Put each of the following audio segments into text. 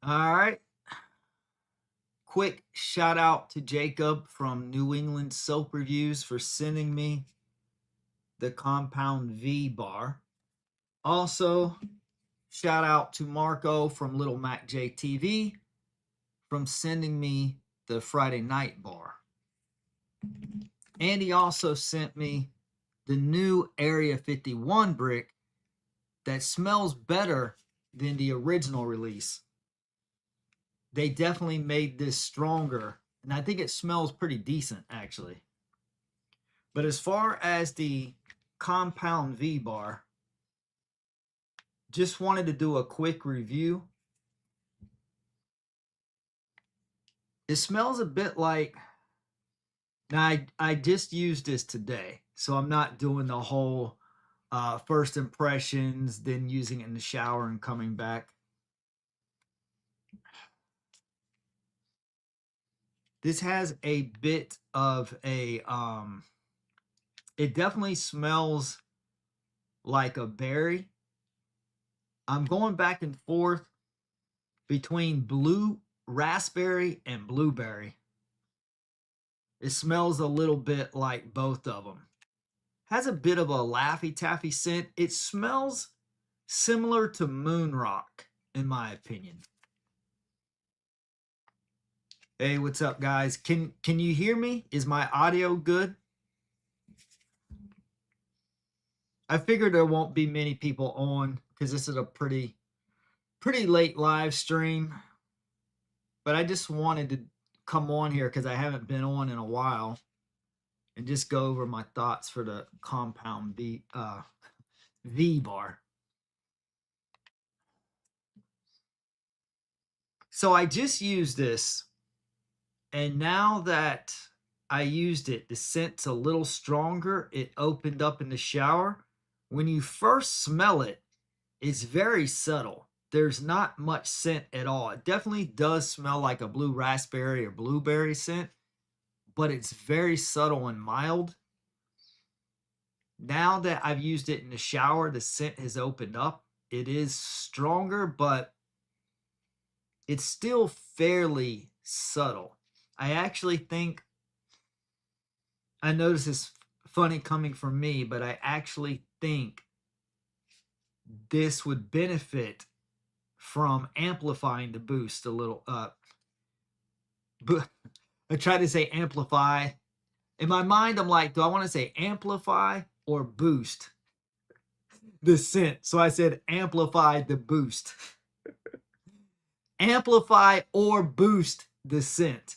All right. Quick shout out to Jacob from New England Soap Reviews for sending me the Compound V bar. Also, shout out to Marco from Little Mac JTV from sending me the Friday night bar. And he also sent me the new Area 51 brick that smells better than the original release. They definitely made this stronger, and I think it smells pretty decent actually. But as far as the Compound V bar, just wanted to do a quick review. It smells a bit like, now I just used this today, so I'm not doing the whole first impressions, then using it in the shower and coming back. This has a bit of a, it definitely smells like a berry. I'm going back and forth between blue raspberry and blueberry. It smells a little bit like both of them. Has a bit of a Laffy Taffy scent. It smells similar to Moon Rock, in my opinion. Hey, what's up, guys? Can you hear me? Is my audio good? I figured there won't be many people on because this is a pretty late live stream. But I just wanted to come on here because I haven't been on in a while and just go over my thoughts for the Compound V bar. So I just used this, and now that I used it, the scent's a little stronger. It opened up in the shower. When you first smell it, it's very subtle. There's not much scent at all. It definitely does smell like a blue raspberry or blueberry scent, but it's very subtle and mild. Now that I've used it in the shower, the scent has opened up. It is stronger, but it's still fairly subtle. I actually think, I know this is funny coming from me, but I actually think this would benefit from amplifying the boost a little. I try to say amplify. In my mind, I'm like, do I want to say amplify or boost the scent? So I said amplify the boost. Amplify or boost the scent.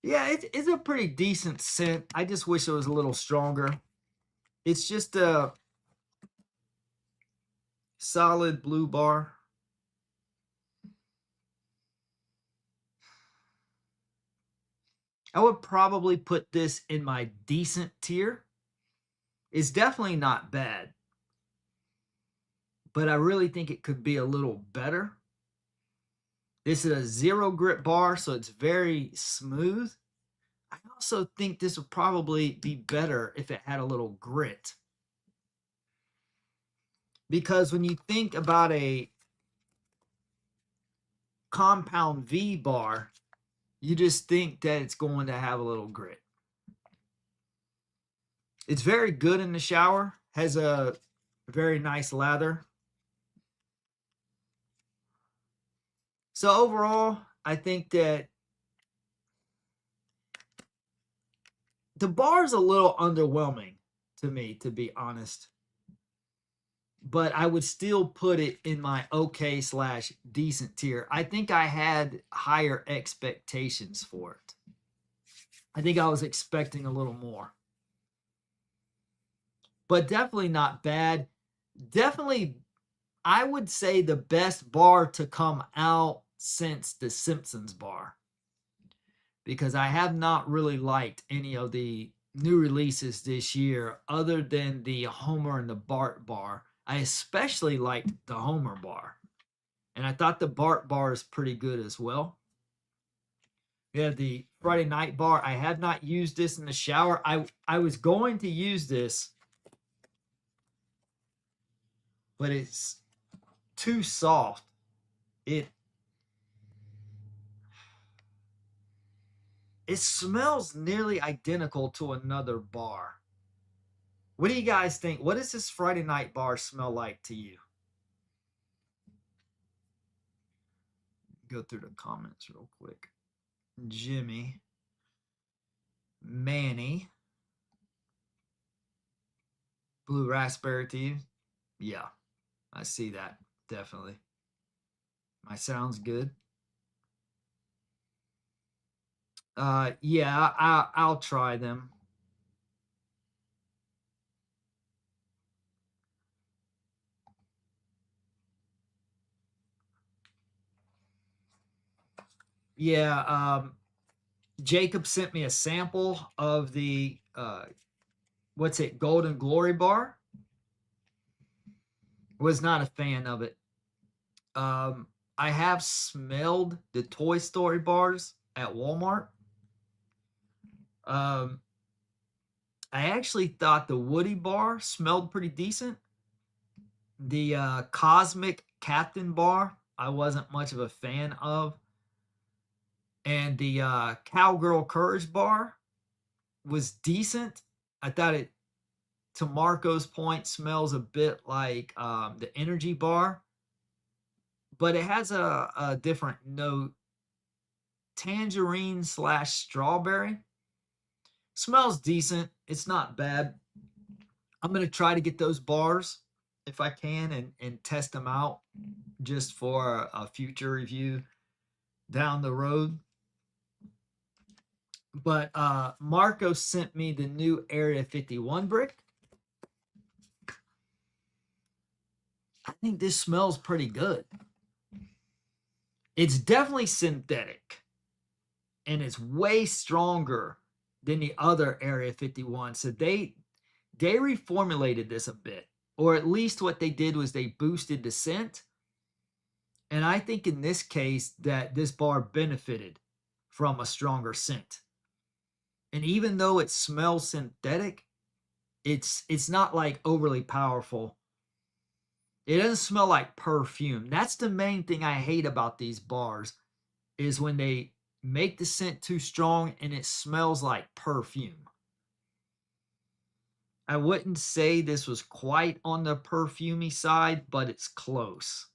Yeah, it's a pretty decent scent. I just wish it was a little stronger. It's just a solid blue bar. I would probably put this in my decent tier. It's definitely not bad, but I really think it could be a little better. This is a zero grit bar, so it's very smooth. I also think this would probably be better if it had a little grit. Because when you think about a Compound V bar, you just think that it's going to have a little grit. It's very good in the shower, has a very nice lather. So overall, I think that the bar is a little underwhelming to me, to be honest. But I would still put it in my okay / decent tier. I think I had higher expectations for it. I think I was expecting a little more. But definitely not bad. Definitely, I would say the best bar to come out since the Simpsons bar. Because I have not really liked any of the new releases this year other than the Homer and the Bart bar. I especially liked the Homer bar. And I thought the Bart bar is pretty good as well. We have the Friday night bar. I have not used this in the shower. I was going to use this but it's too soft. It smells nearly identical to another bar. What do you guys think? What does this Friday night bar smell like to you? Go through the comments real quick. Jimmy, Manny, Blue Raspberry Tea. Yeah, I see that. Definitely. My sounds good. Yeah, I'll try them. Yeah, Jacob sent me a sample of the what's it, Golden Glory bar. Was not a fan of it. I have smelled the Toy Story bars at Walmart. Um, I actually thought the Woody bar smelled pretty decent. The Cosmic Captain bar, I wasn't much of a fan of. And the Cowgirl Courage bar was decent. I thought it, to Marco's point, smells a bit like the energy bar, but it has a different note. Tangerine / strawberry. Smells decent. It's not bad. I'm going to try to get those bars if I can and test them out just for a future review down the road. But Marco sent me the new Area 51 brick. I think this smells pretty good. It's definitely synthetic, and it's way stronger than the other Area 51. So they reformulated this a bit, or at least what they did was they boosted the scent. And I think in this case that this bar benefited from a stronger scent. And even though it smells synthetic, it's not like overly powerful. It doesn't smell like perfume. That's the main thing I hate about these bars, is when they make the scent too strong and it smells like perfume. I wouldn't say this was quite on the perfumey side, but it's close.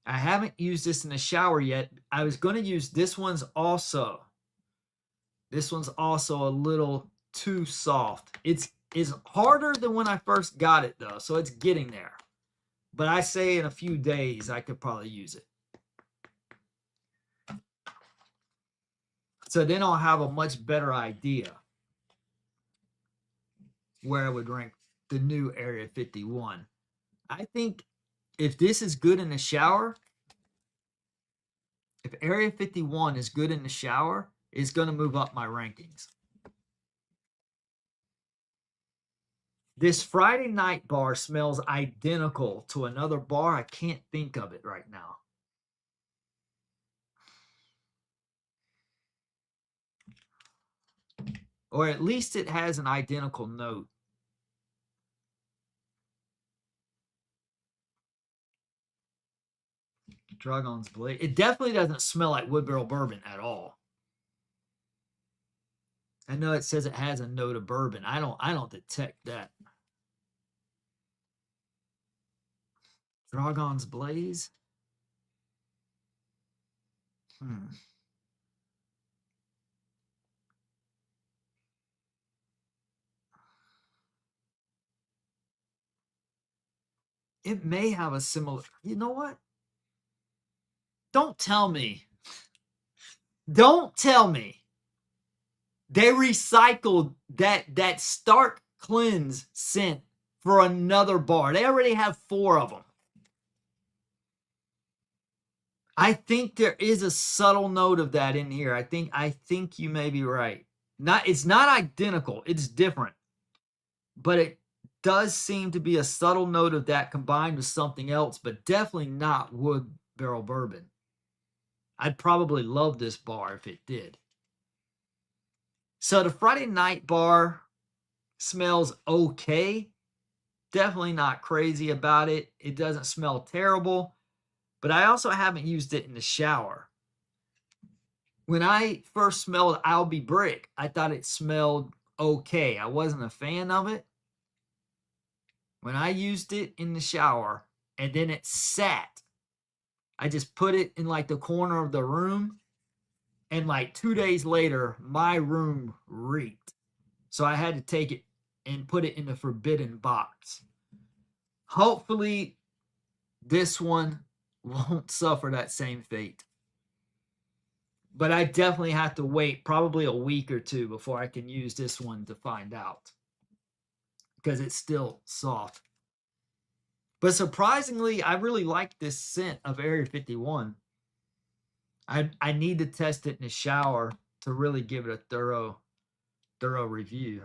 I haven't used this in the shower yet. I was going to use this one's also. This one's also a little too soft. It's harder than when I first got it though, so it's getting there. But I say in a few days I could probably use it. So then I'll have a much better idea where I would rank the new Area 51. I think if this is good in the shower, if Area 51 is good in the shower, it's going to move up my rankings. This Friday night bar smells identical to another bar. I can't think of it right now. Or at least it has an identical note. Dragon's Blade. It definitely doesn't smell like wood barrel bourbon at all. I know it says it has a note of bourbon. I don't detect that. Dragon's Blaze. It may have a similar. You know what? Don't tell me. Don't tell me. They recycled that Stark Cleanse scent for another bar. They already have 4 of them. I think there is a subtle note of that in here. I think you may be right. It's not identical. It's different. But it does seem to be a subtle note of that combined with something else, but definitely not wood barrel bourbon. I'd probably love this bar if it did. So the Friday night bar smells okay. definitely not crazy about it. It doesn't smell terrible, but I also haven't used it in the shower. When I first smelled Albi Brick, I thought it smelled okay. I wasn't a fan of it. When I used it in the shower and then it sat, I just put it in like the corner of the room, and like 2 days later, my room reeked. So I had to take it and put it in the forbidden box. Hopefully, this one won't suffer that same fate. But I definitely have to wait probably a week or two before I can use this one to find out, because it's still soft. But surprisingly, I really like this scent of Area 51. I need to test it in the shower to really give it a thorough review.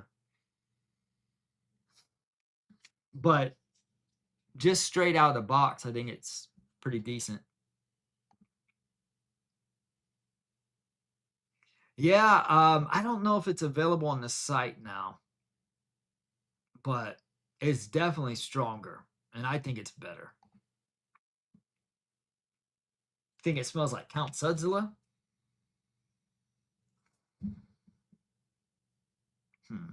But just straight out of the box, I think it's pretty decent. Yeah, I don't know if it's available on the site now, but it's definitely stronger, and I think it's better. Think it smells like Count Sudzilla? Hmm.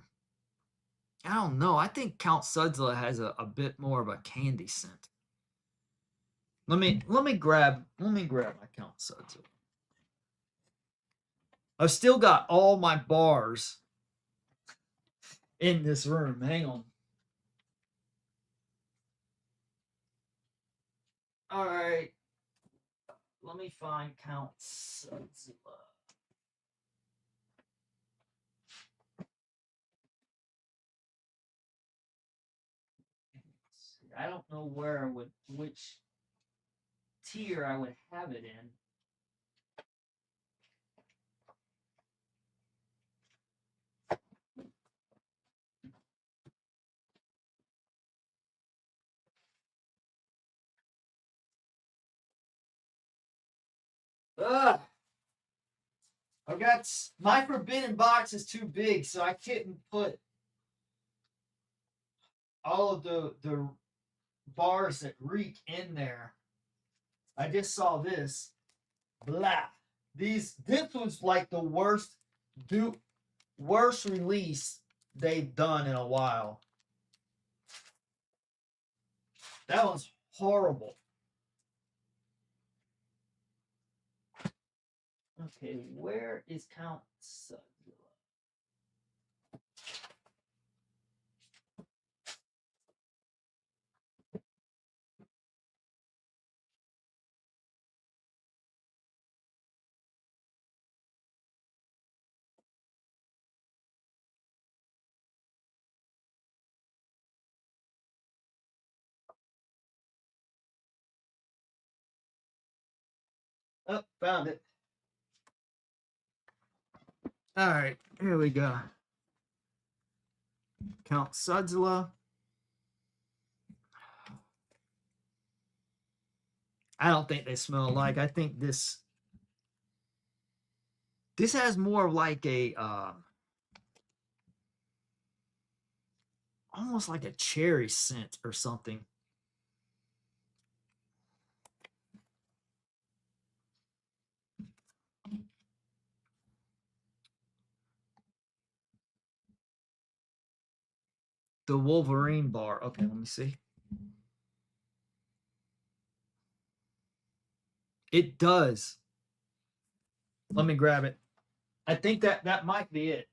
I don't know. I think Count Sudzilla has a bit more of a candy scent. Let me grab my Count Sudzilla. I've still got all my bars in this room. Hang on. All right. Let me find Count Sudzilla. I don't know which tier I would have it in. Ugh. I got my forbidden box is too big, so I couldn't put all of the bars that reek in there. I just saw this. Blah. This was like the worst release they've done in a while. That was horrible. Okay, where is Count Sudzilla? Oh, found it. All right, here we go. Count Sudzilla. I don't think they smell alike. I think this has more of like a almost like a cherry scent or something. The Wolverine bar. Okay, let me see. It does. Let me grab it. I think that might be it.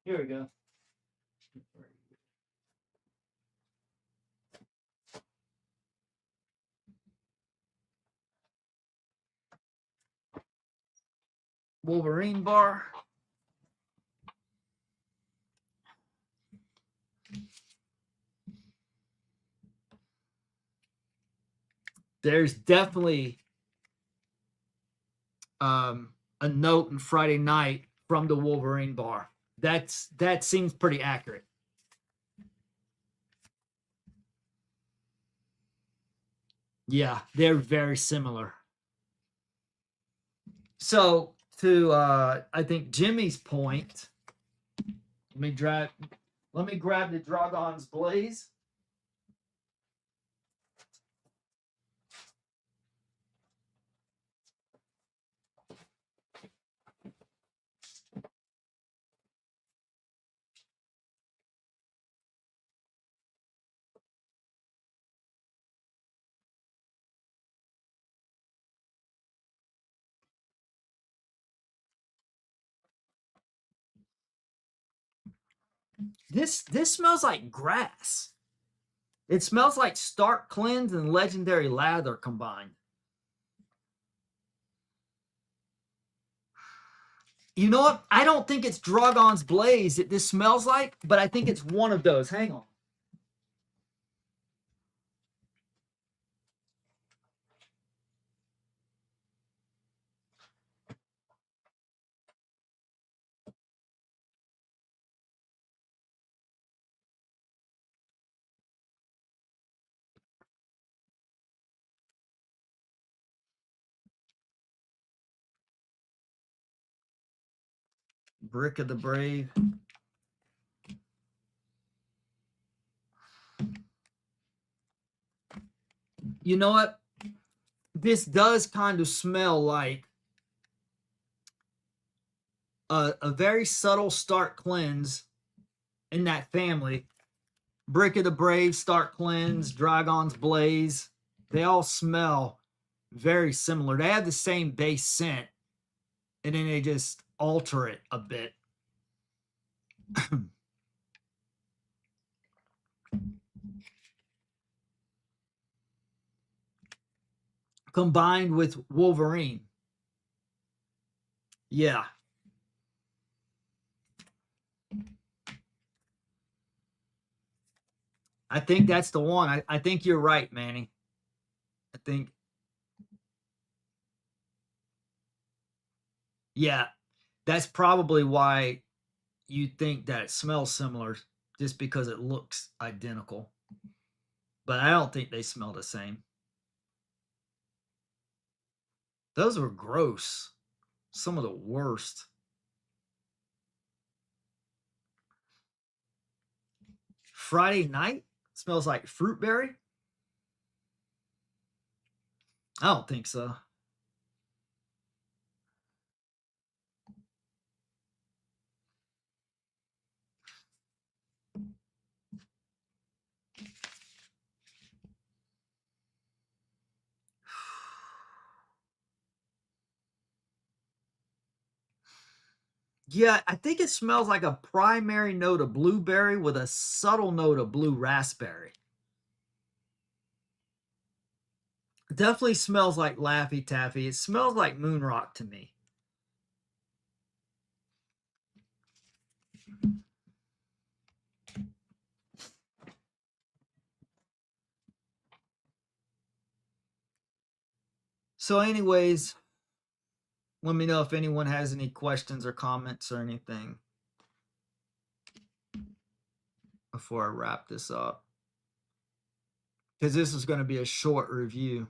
Here we go. Wolverine bar. There's definitely a note in Friday Night from the Wolverine bar. That seems pretty accurate. Yeah, they're very similar. So to I think Jimmy's point, let me grab the Dragon's Blaze. This smells like grass. It smells like Stark Cleanse and Legendary Lather combined. You know what? I don't think it's Dragon's Blaze that this smells like, but I think it's one of those. Hang on. Brick of the Brave. You know what? This does kind of smell like a very subtle Stark Cleanse in that family. Brick of the Brave, Stark Cleanse, Dragon's Blaze. They all smell very similar. They have the same base scent, and then they just alter it a bit. Combined with Wolverine. Yeah. I think that's the one. I think you're right, Manny. I think, yeah, that's probably why you think that it smells similar, just because it looks identical. But I don't think they smell the same. Those were gross. Some of the worst. Friday night smells like fruit berry. I don't think so. Yeah, I think it smells like a primary note of blueberry with a subtle note of blue raspberry. It definitely smells like Laffy Taffy. It smells like Moon Rock to me. So, anyways, let me know if anyone has any questions or comments or anything before I wrap this up. Because this is going to be a short review,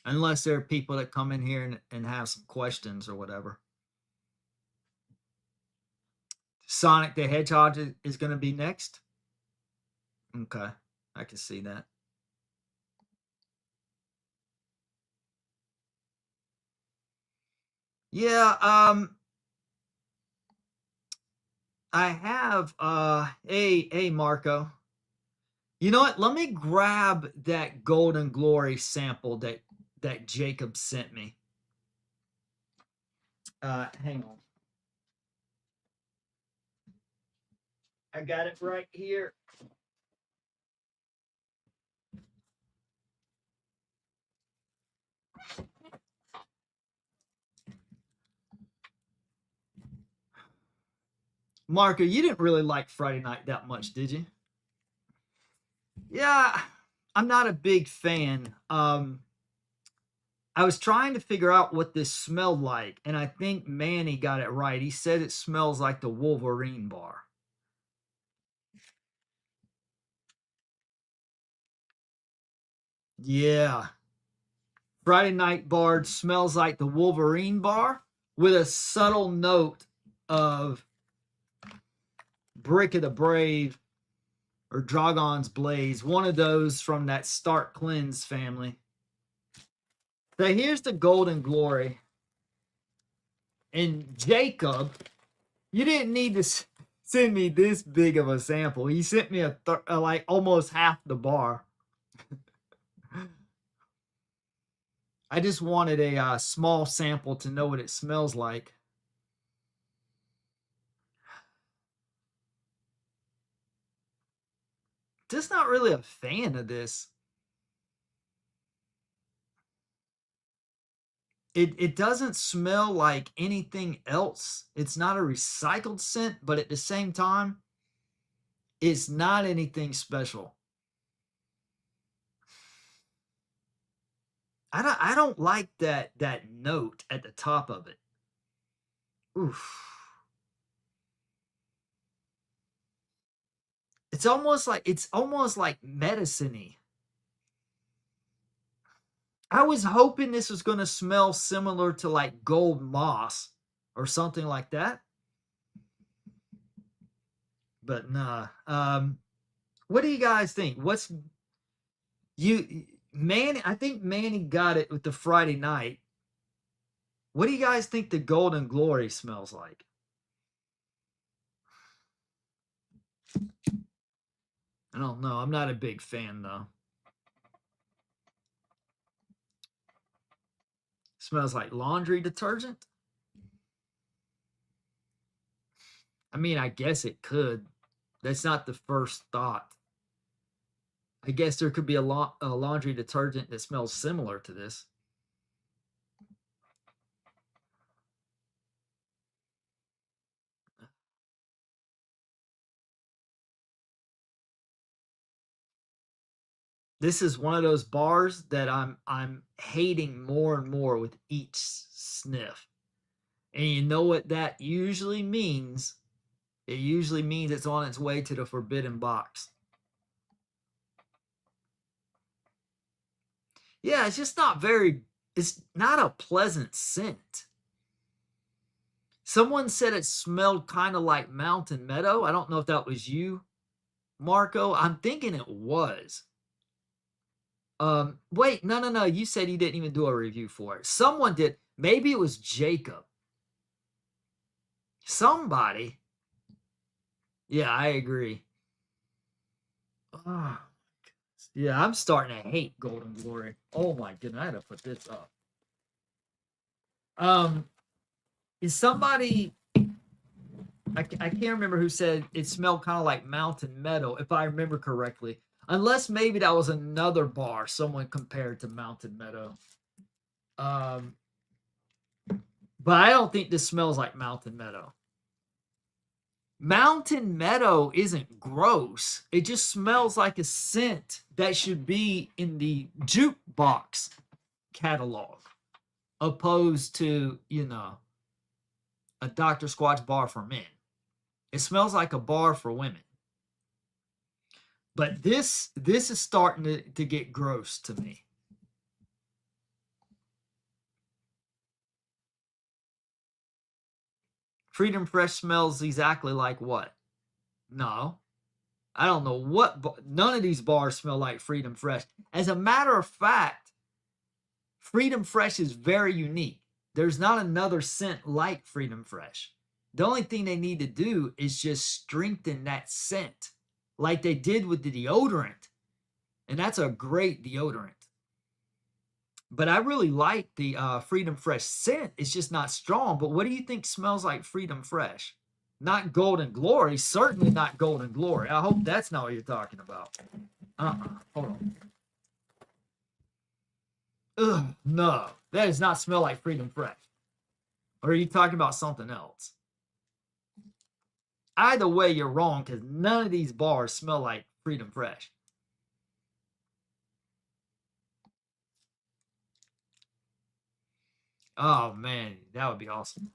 unless there are people that come in here and have some questions or whatever. Sonic the Hedgehog is going to be next. Okay, I can see that. Yeah, I have hey Marco. You know what? Let me grab that Golden Glory sample that Jacob sent me. Hang on. I got it right here. Marco, you didn't really like Friday Night that much, did you? Yeah, I'm not a big fan. I was trying to figure out what this smelled like, and I think Manny got it right. He said it smells like the Wolverine bar. Yeah. Friday Night Bar smells like the Wolverine bar with a subtle note of Brick of the Brave or Dragon's Blaze, one of those from that Stark Cleanse family. So here's the Golden Glory. And Jacob, you didn't need to send me this big of a sample. He sent me like almost half the bar. I just wanted a small sample to know what it smells like. Just not really a fan of this. It doesn't smell like anything else. It's not a recycled scent, but at the same time, it's not anything special. I don't like that note at the top of it. Oof. It's almost like medicine-y. I was hoping this was going to smell similar to like gold moss or something like that. But nah. What do you guys think? What's you Manny? I think Manny got it with the Friday night. What do you guys think the Golden Glory smells like? I don't know. I'm not a big fan though. Smells like laundry detergent. I mean, I guess it could. That's not the first thought. I guess there could be a laundry detergent that smells similar to this. This is one of those bars that I'm hating more and more with each sniff. And you know what that usually means? It usually means it's on its way to the forbidden box. Yeah, it's not a pleasant scent. Someone said it smelled kind of like Mountain Meadow. I don't know if that was you, Marco. I'm thinking it was. Wait, no. You said you didn't even do a review for it. Someone did. Maybe it was Jacob. Somebody. Yeah, I agree. Oh, yeah, I'm starting to hate Golden Glory. Oh my goodness, I had to put this up. Um, is somebody? I can't remember who said it smelled kind of like Mountain Meadow, if I remember correctly. Unless maybe that was another bar someone compared to Mountain Meadow. Um, but I don't think this smells like Mountain Meadow. Mountain Meadow isn't gross. It just smells like a scent that should be in the jukebox catalog, opposed to, a Dr. Squatch bar for men. It smells like a bar for women. But this is starting to get gross to me. Freedom Fresh smells exactly like what? No. I don't know what. None of these bars smell like Freedom Fresh. As a matter of fact, Freedom Fresh is very unique. There's not another scent like Freedom Fresh. The only thing they need to do is just strengthen that scent like they did with the deodorant. And that's a great deodorant. But I really like the Freedom Fresh scent. It's just not strong. But what do you think smells like Freedom Fresh? Not Golden Glory. Certainly not Golden Glory. I hope that's not what you're talking about. Hold on. Ugh, no. That does not smell like Freedom Fresh. Or are you talking about something else? Either way, you're wrong because none of these bars smell like Freedom Fresh. Oh, man. That would be awesome.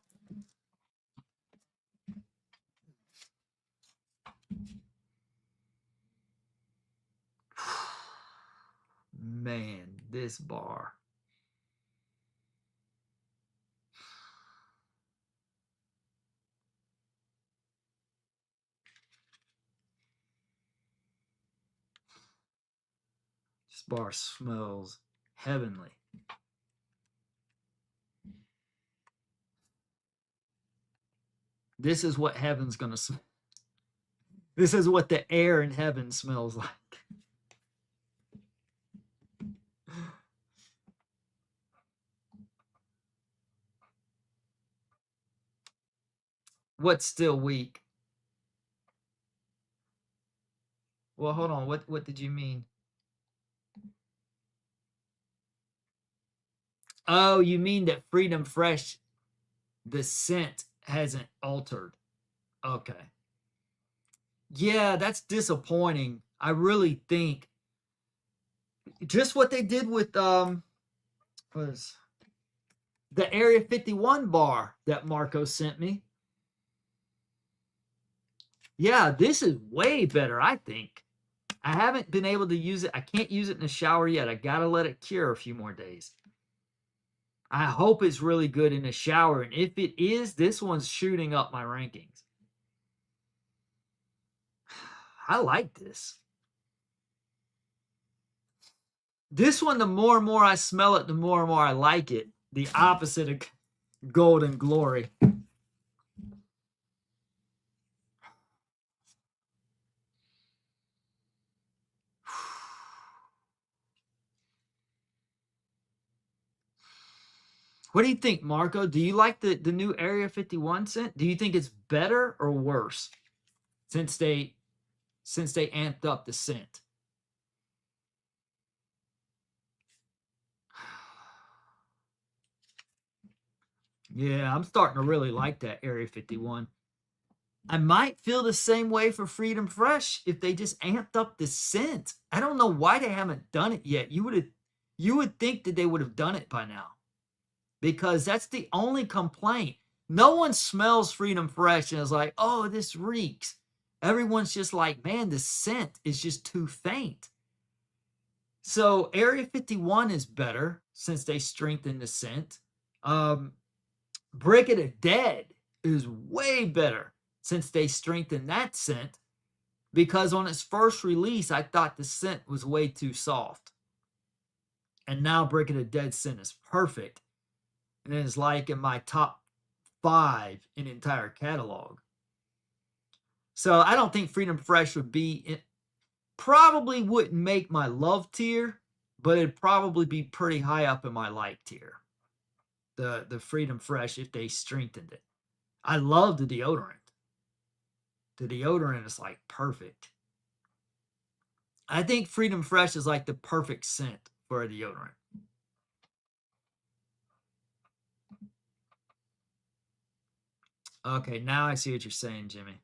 Man, this bar. This bar smells heavenly. This is what heaven's gonna smell. This is what the air in heaven smells like. What's still weak? Well, hold on. What did you mean? Oh, you mean that Freedom Fresh, the scent hasn't altered. Okay. Yeah, that's disappointing. I really think just what they did with was the Area 51 bar that Marco sent me. Yeah, this is way better, I think. I haven't been able to use it. I can't use it in the shower yet. I gotta let it cure a few more days. I hope it's really good in the shower, and if it is, this one's shooting up my rankings. I like this. This one, the more and more I smell it, the more and more I like it. The opposite of Golden Glory. What do you think, Marco? Do you like the new Area 51 scent? Do you think it's better or worse since they amped up the scent? Yeah, I'm starting to really like that Area 51. I might feel the same way for Freedom Fresh if they just amped up the scent. I don't know why they haven't done it yet. You would think that they would have done it by now, because that's the only complaint. No one smells Freedom Fresh and is like, "Oh, this reeks." Everyone's just like, "Man, the scent is just too faint." So Area 51 is better since they strengthened the scent. Brick of the Dead is way better since they strengthened that scent, because on its first release, I thought the scent was way too soft. And now Brick of the Dead scent is perfect. And it's like in my top 5 in the entire catalog. So I don't think Freedom Fresh would be, it probably wouldn't make my love tier, but it'd probably be pretty high up in my like tier. The Freedom Fresh, if they strengthened it. I love the deodorant. The deodorant is like perfect. I think Freedom Fresh is like the perfect scent for a deodorant. Okay, now I see what you're saying, Jimmy.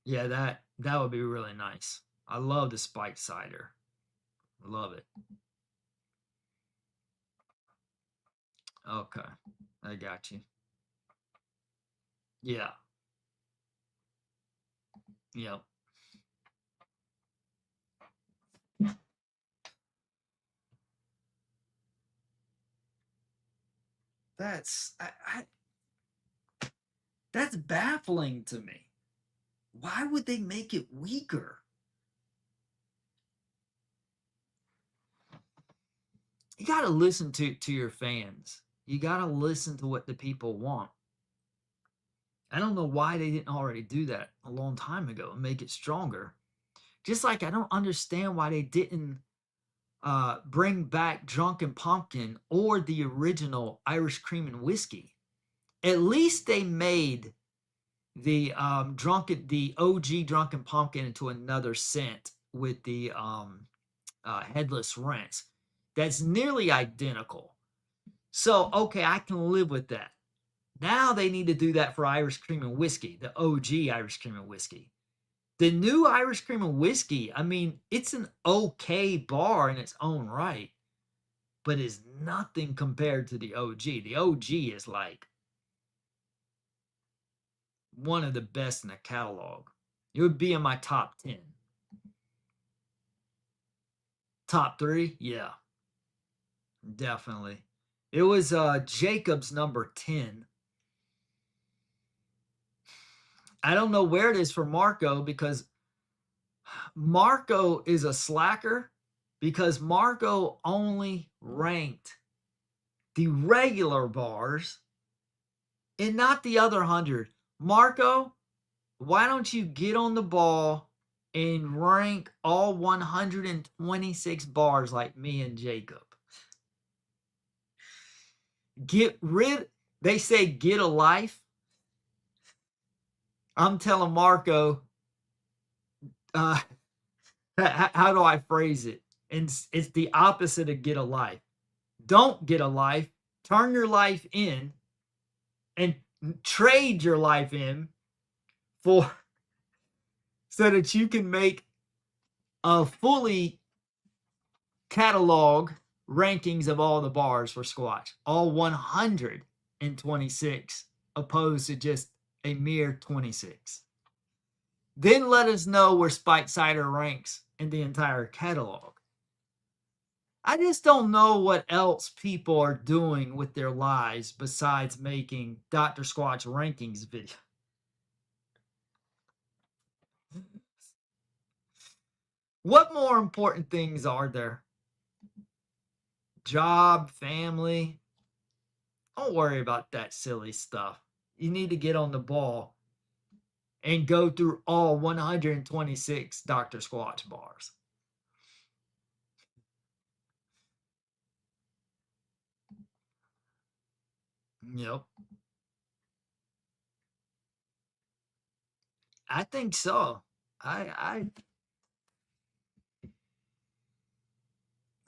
Yeah, that would be really nice. I love the spiked cider. I love it. Okay, I got you. Yeah, yep. I that's baffling to me. Why would they make it weaker? You got to listen to your fans. You got to listen to what the people want. I don't know why they didn't already do that a long time ago and make it stronger. Just like I don't understand why they didn't bring back Drunken Pumpkin or the original Irish Cream and Whiskey. At least they made the the OG Drunken Pumpkin into another scent with the Headless Rinse. That's nearly identical. So okay, I can live with that. Now they need to do that for Irish Cream and Whiskey, the OG Irish Cream and Whiskey. The new Irish Cream and Whiskey, I mean, it's an okay bar in its own right, but is nothing compared to the OG. The OG is like one of the best in the catalog. It would be in my top 10. Top 3? Yeah, definitely. It was Jacob's number 10. I don't know where it is for Marco because Marco is a slacker because Marco only ranked the regular bars and not the other 100. Marco, why don't you get on the ball and rank all 126 bars like me and Jacob? They say get a life. I'm telling Marco, uh, how do I phrase it? It's the opposite of get a life. Don't get a life. Turn your life in and trade your life in for so that you can make a fully catalog rankings of all the bars for Squatch, all 126, opposed to just a mere 26. Then let us know where Spike Cider ranks in the entire catalog. I just don't know what else people are doing with their lives besides making Dr. Squatch rankings video. What more important things are there? Job, family. Don't worry about that silly stuff. You need to get on the ball and go through all 126 Dr. Squatch bars. Yep. I think so. I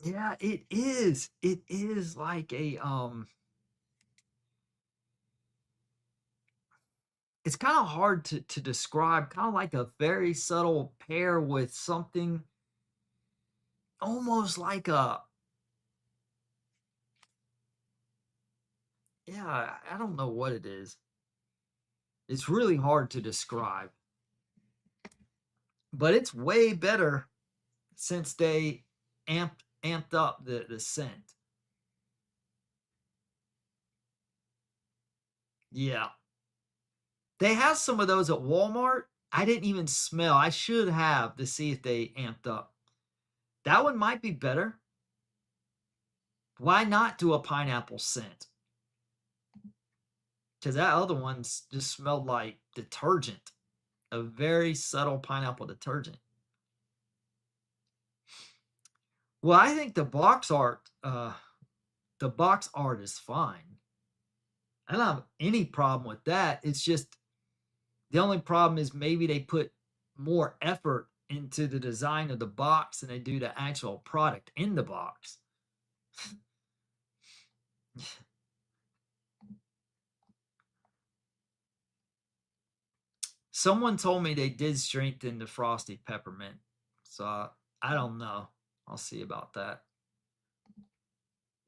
yeah, it is. It is like a it's kind of hard to describe, kind of like a very subtle pair with something almost like a yeah, I don't know what it is. It's really hard to describe. But it's way better since they amped up the scent. Yeah. They have some of those at Walmart. I didn't even smell. I should have to see if they amped up. That one might be better. Why not do a pineapple scent? Because that other one just smelled like detergent, a very subtle pineapple detergent. Well, I think the box art is fine. I don't have any problem with that. It's just the only problem is maybe they put more effort into the design of the box than they do the actual product in the box. Someone told me they did strengthen the frosty peppermint. So I don't know. I'll see about that.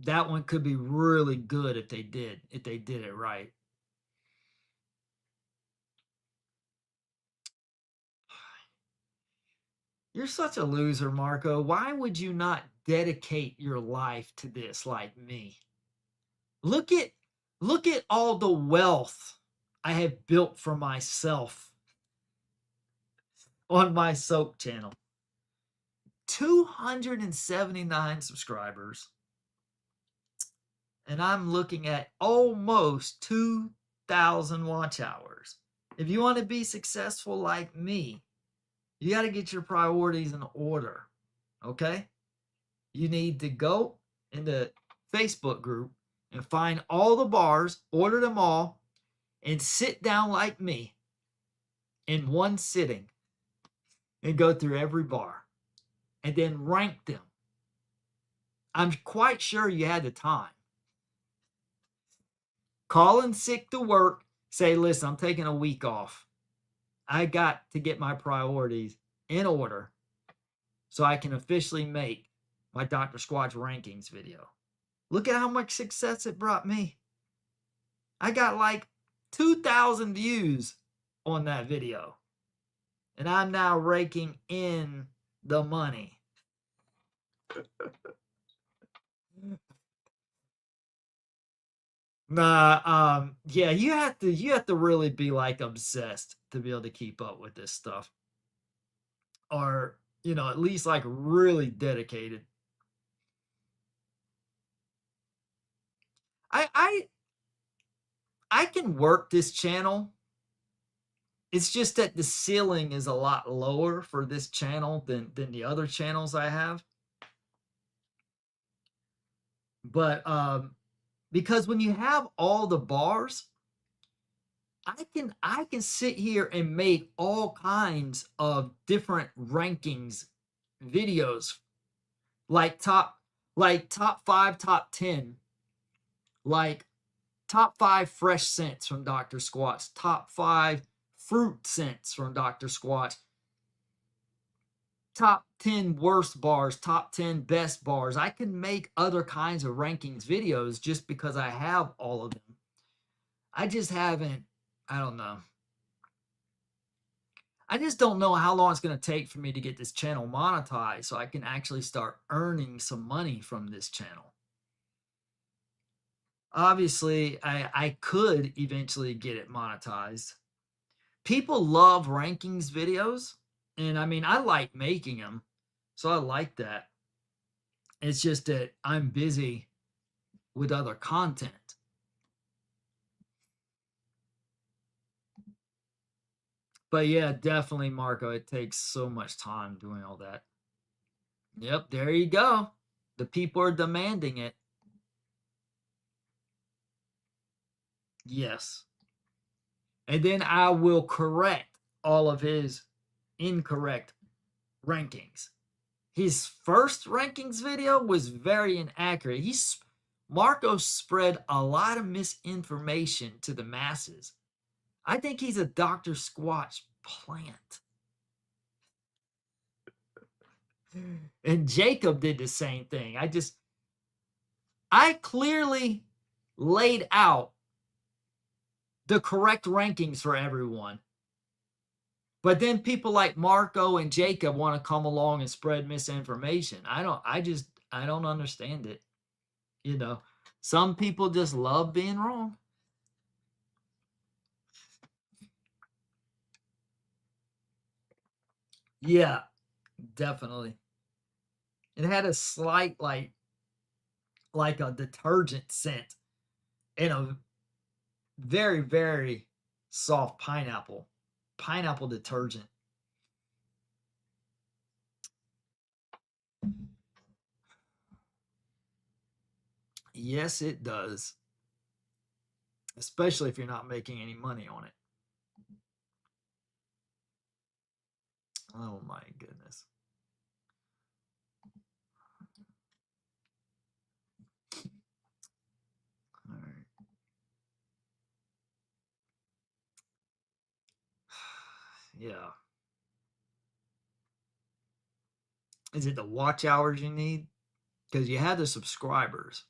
That one could be really good if they did it right. You're such a loser, Marco. Why would you not dedicate your life to this like me? Look at all the wealth I have built for myself on my soap channel. 279 subscribers. And I'm looking at almost 2,000 watch hours. If you want to be successful like me, you got to get your priorities in order. Okay? You need to go in the Facebook group and find all the bars, order them all, and sit down like me in one sitting and go through every bar and then rank them. I'm quite sure you had the time. Call in sick to work, say, listen, I'm taking a week off. I got to get my priorities in order so I can officially make my Dr. Squatch rankings video. Look at how much success it brought me. I got like 2,000 views on that video. And I'm now raking in the money. Yeah, you have to really be like obsessed to be able to keep up with this stuff. Or you know, at least like really dedicated. I I I can work this channel. It's just that the ceiling is a lot lower for this channel than the other channels I have. But because when you have all the bars, I can sit here and make all kinds of different rankings videos, like top 5, top 10, like top 5 fresh scents from Dr. Squatch, top 5 fruit scents from Dr. Squatch, top 10 worst bars, top 10 best bars. I can make other kinds of rankings videos just because I have all of them. I just haven't, I don't know. I just don't know how long it's going to take for me to get this channel monetized so I can actually start earning some money from this channel. Obviously, I could eventually get it monetized. People love rankings videos, and I mean, I like making them, so I like that. It's just that I'm busy with other content. But yeah, definitely, Marco, it takes so much time doing all that. Yep, there you go. The people are demanding it. Yes. And then I will correct all of his incorrect rankings. His first rankings video was very inaccurate. Marco spread a lot of misinformation to the masses. I think he's a Dr. Squatch plant. And Jacob did the same thing. I clearly laid out the correct rankings for everyone. But then people like Marco and Jacob want to come along and spread misinformation. I don't understand it. You know, some people just love being wrong. Yeah, definitely. It had a slight like a detergent scent and a very, very soft pineapple detergent. Yes, it does, especially if you're not making any money on it. Oh my goodness. All right. Yeah. Is it the watch hours you need? Because you have the subscribers.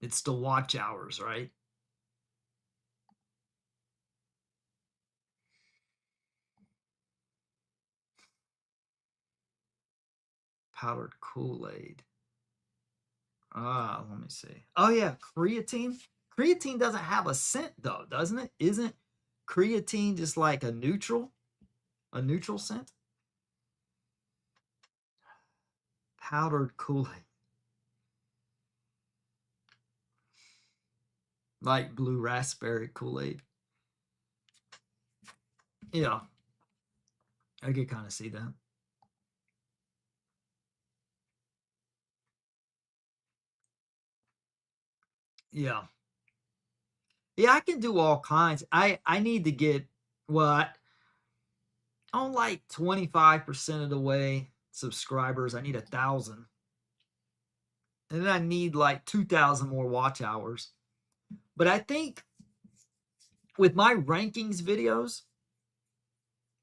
It's the watch hours, right? Powdered Kool-Aid. Let me see. Oh yeah, creatine. Creatine doesn't have a scent though, doesn't it? Isn't creatine just like a neutral scent? Powdered Kool-Aid, like blue raspberry Kool-Aid. Yeah, I could kind of see that. Yeah, yeah, I can do all kinds. I need to get what on like 25% of the way subscribers. I need 1,000, and then I need like 2,000 more watch hours. But I think with my rankings videos,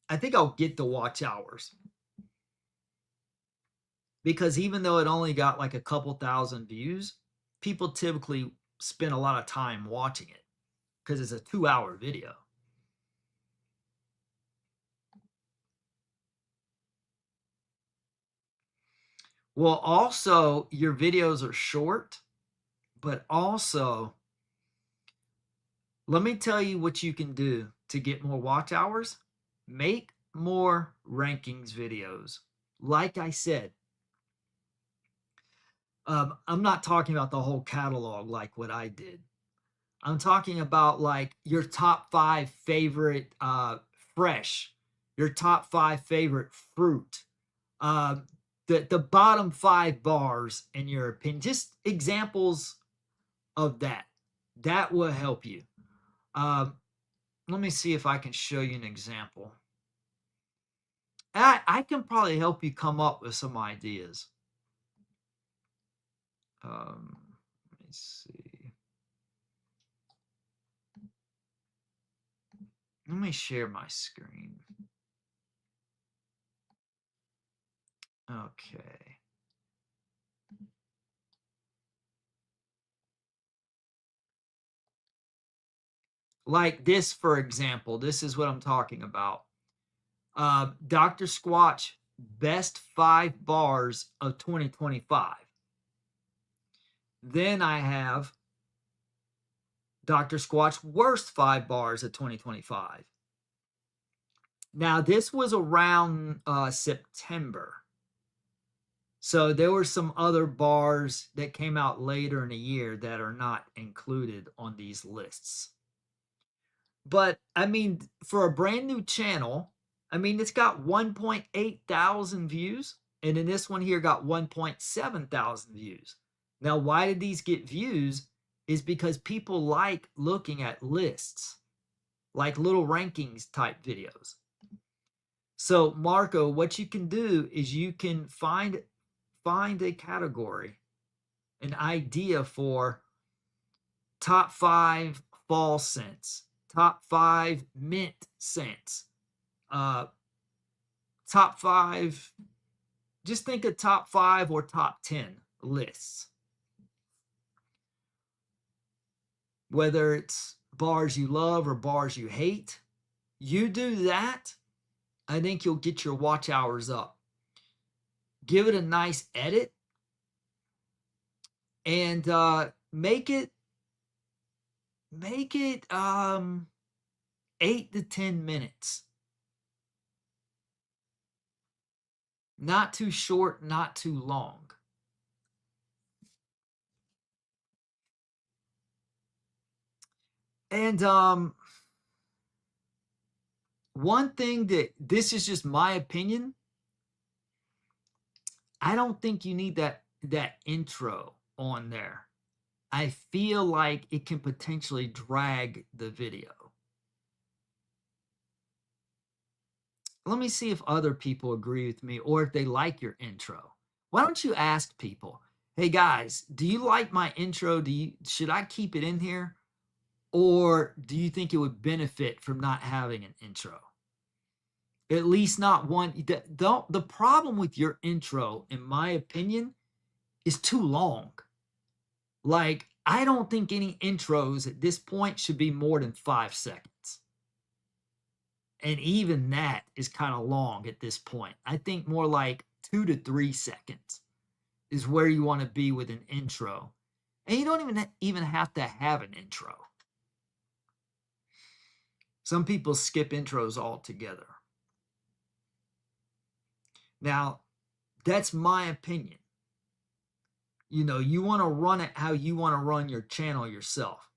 I think I'll get the watch hours because even though it only got like a couple thousand views, people typically spend a lot of time watching it because it's a 2-hour video. Well, also, your videos are short, but also, let me tell you what you can do to get more watch hours. Make more rankings videos. Like I said, I'm not talking about the whole catalog like what I did. I'm talking about like your top 5 favorite fresh, your top 5 favorite fruit, uh, the bottom 5 bars in your opinion. Just examples of that. That will help you. Um, Let me see if I can show you an example. I can probably help you come up with some ideas. Let me see. Let me share my screen. Okay. Like this, for example, this is what I'm talking about. Dr. Squatch, best 5 bars of 2025. Then I have Dr. Squatch, worst 5 bars of 2025. Now, this was around September. So there were some other bars that came out later in the year that are not included on these lists. But I mean, for a brand new channel, I mean, it's got 1.8 thousand views. And then this one here got 1.7 thousand views. Now, why did these get views? Is because people like looking at lists, like little rankings type videos. So, Marco, what you can do is you can find a category, an idea for top 5 fall scents, top 5 mint scents, uh, top 5. Just think of top 5 or top 10 lists. Whether it's bars you love or bars you hate, you do that, I think you'll get your watch hours up. Give it a nice edit and make it 8 to 10 minutes. Not too short, not too long. And one thing that, this is just my opinion, I don't think you need that intro on there. I feel like it can potentially drag the video. Let me see if other people agree with me or if they like your intro. Why don't you ask people, hey guys, do you like my intro? Should I keep it in here? Or do you think it would benefit from not having an intro? At least not one. The problem with your intro, in my opinion, is too long. Like, I don't think any intros at this point should be more than 5 seconds. And even that is kind of long at this point. I think more like 2 to 3 seconds is where you want to be with an intro. And you don't even have to have an intro. Some people skip intros altogether. Now, that's my opinion. You know, you want to run it how you want to run your channel yourself.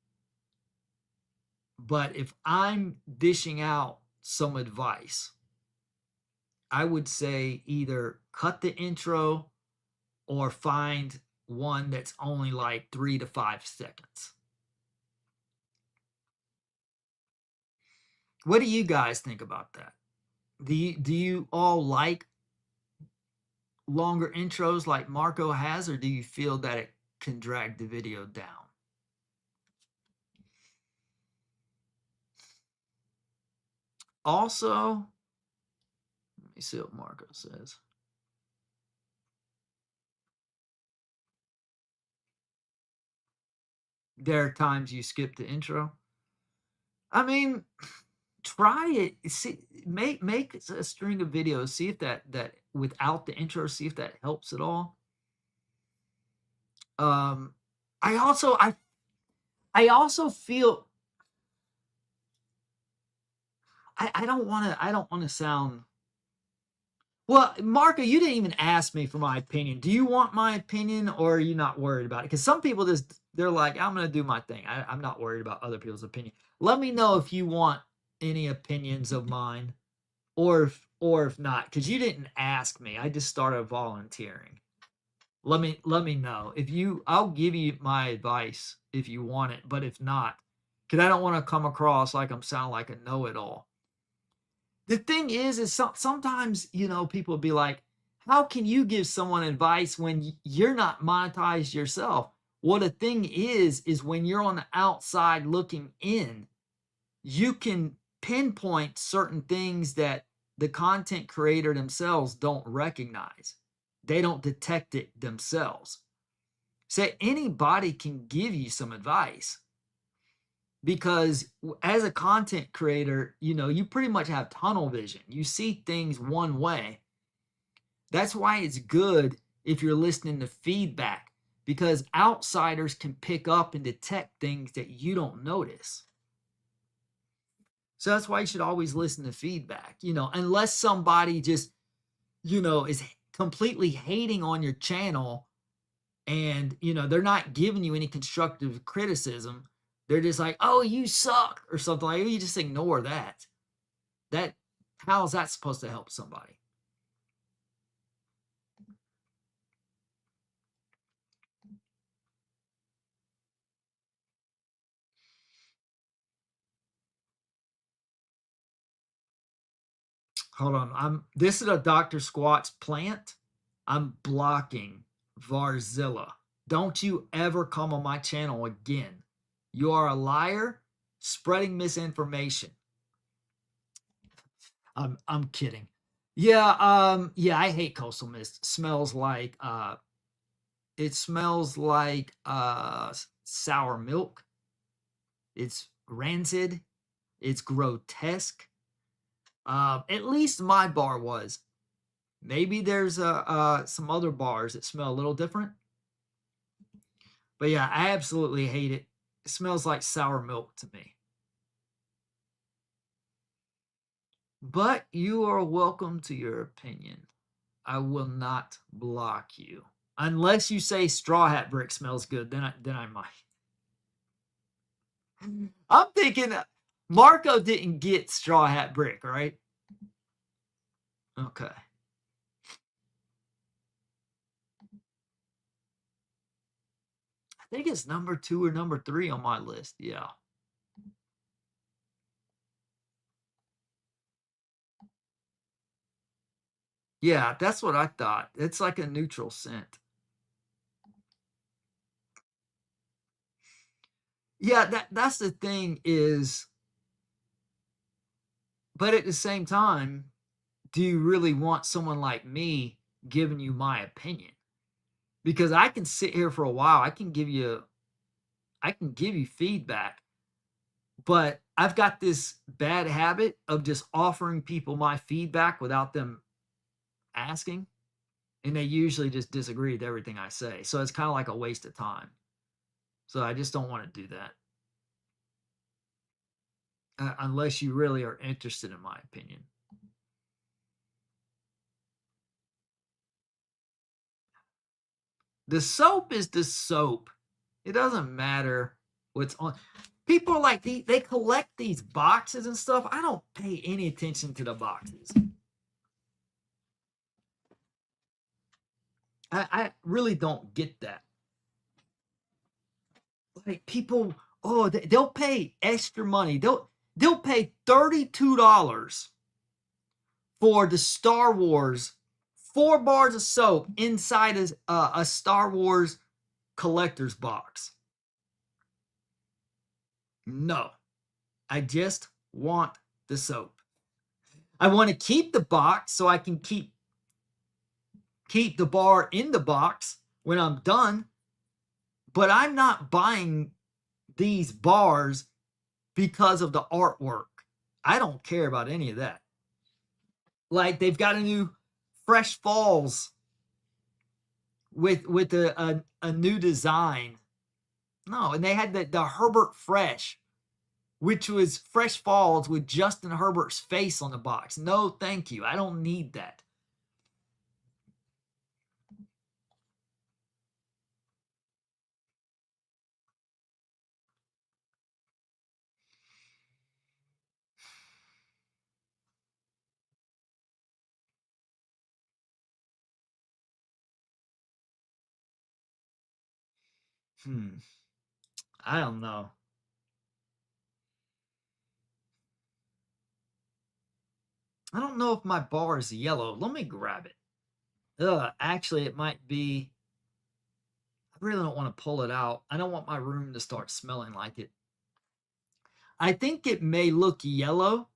But if I'm dishing out some advice, I would say either cut the intro or find one that's only like 3 to 5 seconds. What do you guys think about that? Do you all like longer intros like Marco has, or do you feel that it can drag the video down? Also, let me see what Marco says. There are times you skip the intro. I mean, try it. See, make a string of videos. See if that without the intro. See if that helps at all. I also feel I don't want to sound. Well, Marco, you didn't even ask me for my opinion. Do you want my opinion, or are you not worried about it? Because some people just, they're like, I'm going to do my thing. I'm not worried about other people's opinion. Let me know if you want any opinions of mine, or if not, because you didn't ask me. I just started volunteering. Let me know if you. I'll give you my advice if you want it, but if not, because I don't want to come across like I'm sounding like a know-it-all. The thing is sometimes, people be like, how can you give someone advice when you're not monetized yourself? Well, the thing is when you're on the outside looking in, you can pinpoint certain things that the content creator themselves don't recognize. They don't detect it themselves. So anybody can give you some advice, because as a content creator, you pretty much have tunnel vision. You see things one way. That's why it's good if you're listening to feedback, because outsiders can pick up and detect things that you don't notice. So that's why you should always listen to feedback, unless somebody just, is completely hating on your channel, and, they're not giving you any constructive criticism. They're just like, oh, you suck, or something like that. You just ignore that. How is that supposed to help somebody? Hold on. This is a Dr. Squatch plant. I'm blocking Varzilla. Don't you ever come on my channel again. You are a liar, spreading misinformation. I'm kidding. Yeah, I hate coastal mist. It smells like sour milk. It's rancid. It's grotesque. At least my bar was. Maybe there's some other bars that smell a little different. But yeah, I absolutely hate it. It smells like sour milk to me. But you are welcome to your opinion. I will not block you. Unless you say straw hat brick smells good, then I might. I'm thinking Marco didn't get straw hat brick, right? Okay. I think it's number 2 or number 3 on my list. Yeah. Yeah, that's what I thought. It's like a neutral scent. Yeah, that's the thing is, but at the same time, do you really want someone like me giving you my opinion? Because I can sit here for a while, I can give you feedback, but I've got this bad habit of just offering people my feedback without them asking, and they usually just disagree with everything I say. So it's kind of like a waste of time. So I just don't want to do that. Unless you really are interested in my opinion. The soap is the soap. It doesn't matter what's on. People are like, they collect these boxes and stuff. I don't pay any attention to the boxes. I really don't get that. Like people, oh, they'll pay extra money. They'll pay $32 for the Star Wars 4 bars of soap inside a Star Wars collector's box. No, I just want the soap. I want to keep the box so I can keep the bar in the box when I'm done. But I'm not buying these bars because of the artwork. I don't care about any of that. Like they've got a new Fresh Falls with a new design. No, and they had the Herbert Fresh which was Fresh Falls with Justin Herbert's face on the box. No, thank you. I don't need that. I don't know. I don't know if my bar is yellow. Let me grab it. Actually, it might be. I really don't want to pull it out. I don't want my room to start smelling like it. I think it may look yellow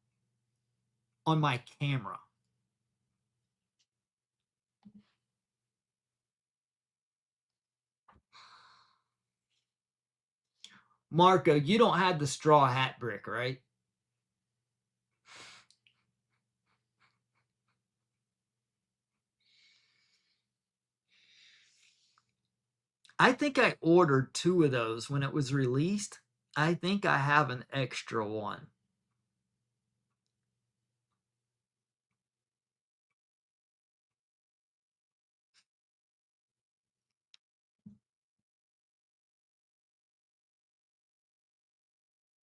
on my camera. Marco, you don't have the straw hat brick, right? I think I ordered 2 of those when it was released. I think I have an extra one.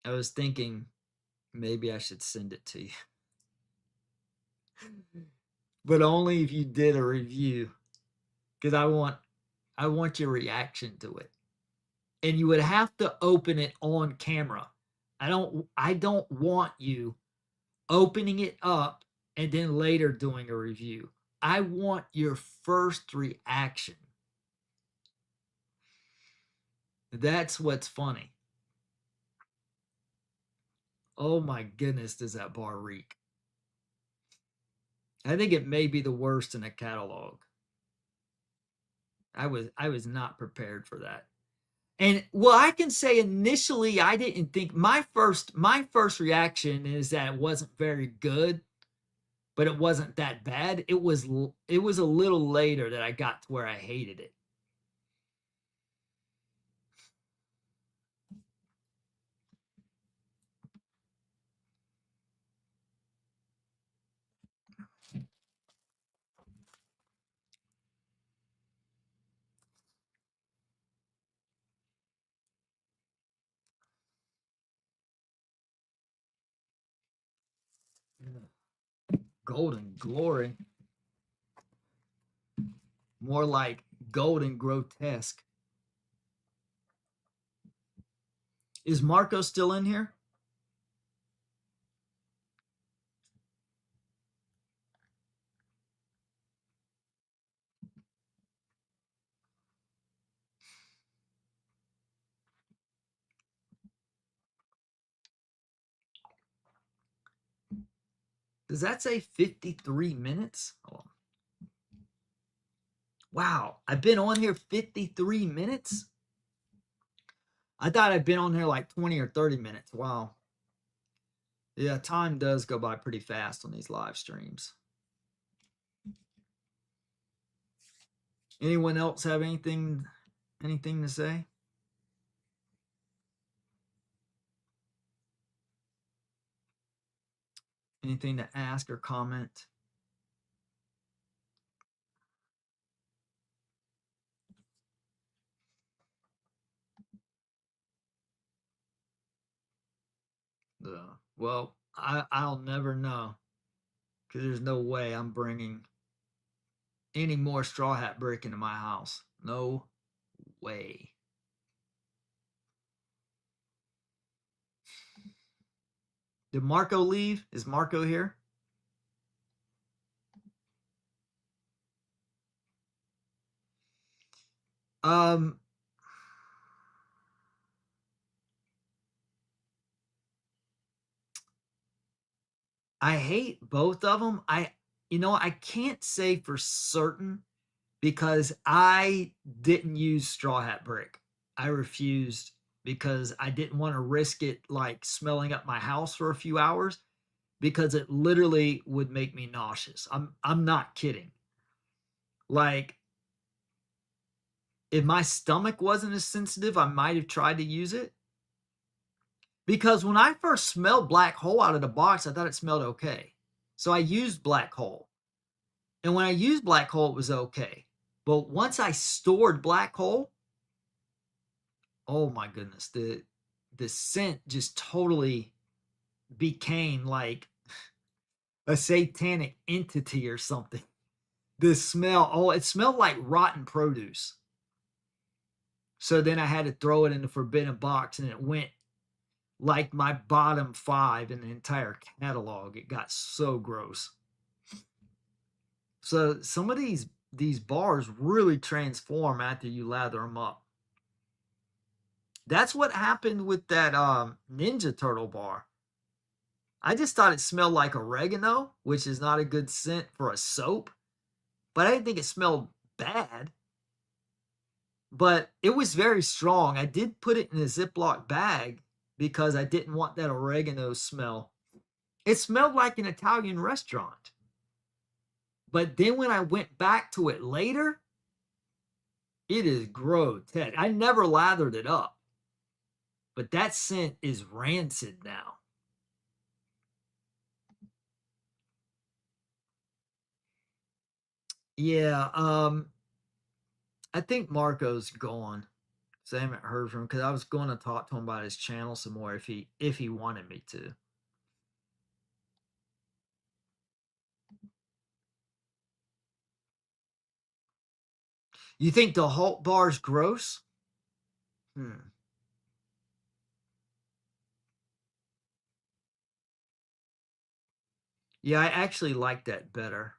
I was thinking maybe I should send it to you. But only if you did a review, because I want your reaction to it. And you would have to open it on camera. I don't want you opening it up and then later doing a review. I want your first reaction. That's what's funny. Oh my goodness, does that bar reek? I think it may be the worst in the catalog. I was not prepared for that. And well, I can say initially I didn't think my first reaction is that it wasn't very good, but it wasn't that bad. It was a little later that I got to where I hated it. Golden glory. More like golden grotesque. Is Marco still in here? Does that say 53 minutes? Oh. Wow, I've been on here 53 minutes? I thought I'd been on here like 20 or 30 minutes. Wow. Yeah, time does go by pretty fast on these live streams. Anyone else have anything to say? Anything to ask or comment? Well, I'll never know because there's no way I'm bringing any more straw hat brick into my house. No way. Did Marco leave? Is Marco here? Um, I hate both of them. I can't say for certain because I didn't use straw hat brick. I refused because I didn't want to risk it like smelling up my house for a few hours because it literally would make me nauseous. I'm not kidding. Like if my stomach wasn't as sensitive, I might have tried to use it. Because when I first smelled Black Hole out of the box, I thought it smelled okay. So I used Black Hole. And when I used Black Hole, it was okay. But once I stored Black Hole, oh my goodness, the scent just totally became like a satanic entity or something. The smell, oh, it smelled like rotten produce. So then I had to throw it in the forbidden box, and it went like my bottom 5 in the entire catalog. It got so gross. So some of these bars really transform after you lather them up. That's what happened with that Ninja Turtle bar. I just thought it smelled like oregano, which is not a good scent for a soap, but I didn't think it smelled bad. But it was very strong. I did put it in a Ziploc bag because I didn't want that oregano smell. It smelled like an Italian restaurant. But then when I went back to it later, it is grotesque. I never lathered it up, but that scent is rancid now. Yeah, I think Marco's gone. So I haven't heard from him because I was going to talk to him about his channel some more if he wanted me to. You think the Hulk bar's gross? Hmm. Yeah, I actually like that better.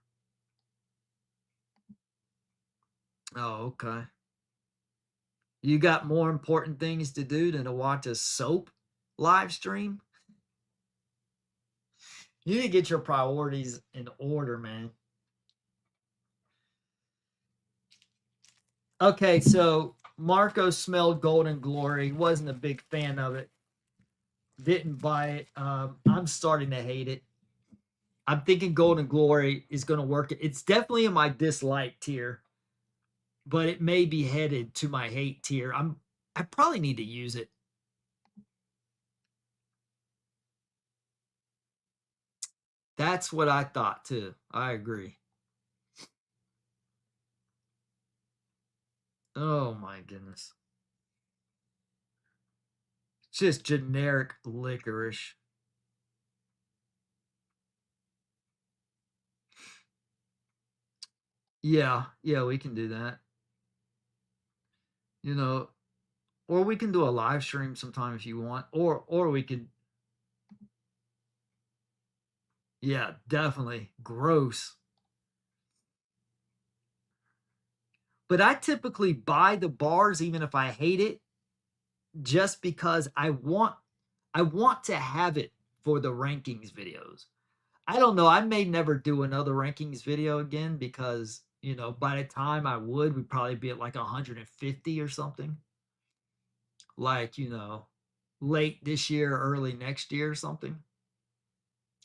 Oh, okay. You got more important things to do than to watch a soap live stream? You need to get your priorities in order, man. Okay, so Marco smelled Golden Glory, wasn't a big fan of it, didn't buy it. I'm starting to hate it. I'm thinking Golden Glory is going to work. It's definitely in my dislike tier, but it may be headed to my hate tier. I probably need to use it. That's what I thought too. I agree. Oh my goodness. Just generic licorice. Yeah, yeah, we can do that. You know, or we can do a live stream sometime if you want, or we could. Yeah, definitely gross. But I typically buy the bars even if I hate it, just because I want to have it for the rankings videos. I don't know. I may never do another rankings video again because, by the time I would, we'd probably be at like 150 or something. Like, late this year, early next year or something.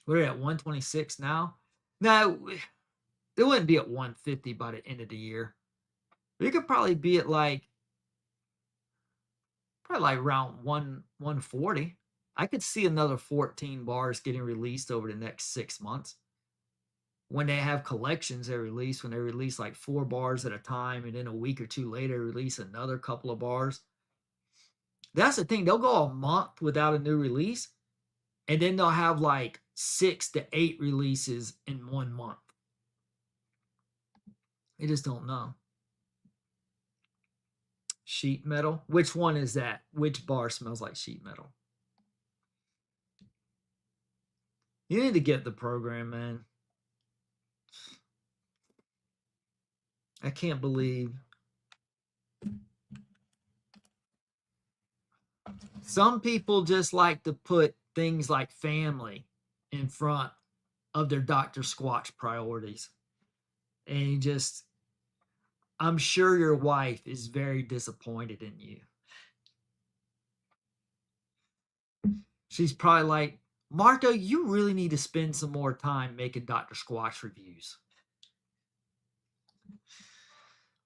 We're at 126 now. No, it wouldn't be at 150 by the end of the year. We could probably be at probably like around 140. I could see another 14 bars getting released over the next 6 months. When they have collections they release, when they release like 4 bars at a time, and then a week or two later release another couple of bars. That's the thing. They'll go a month without a new release, and then they'll have like 6 to 8 releases in 1 month. They just don't know. Sheet metal. Which one is that? Which bar smells like sheet metal? You need to get the program, man. I can't believe some people just like to put things like family in front of their Dr. Squatch priorities. And I'm sure your wife is very disappointed in you. She's probably like, Marco, you really need to spend some more time making Dr. Squatch reviews.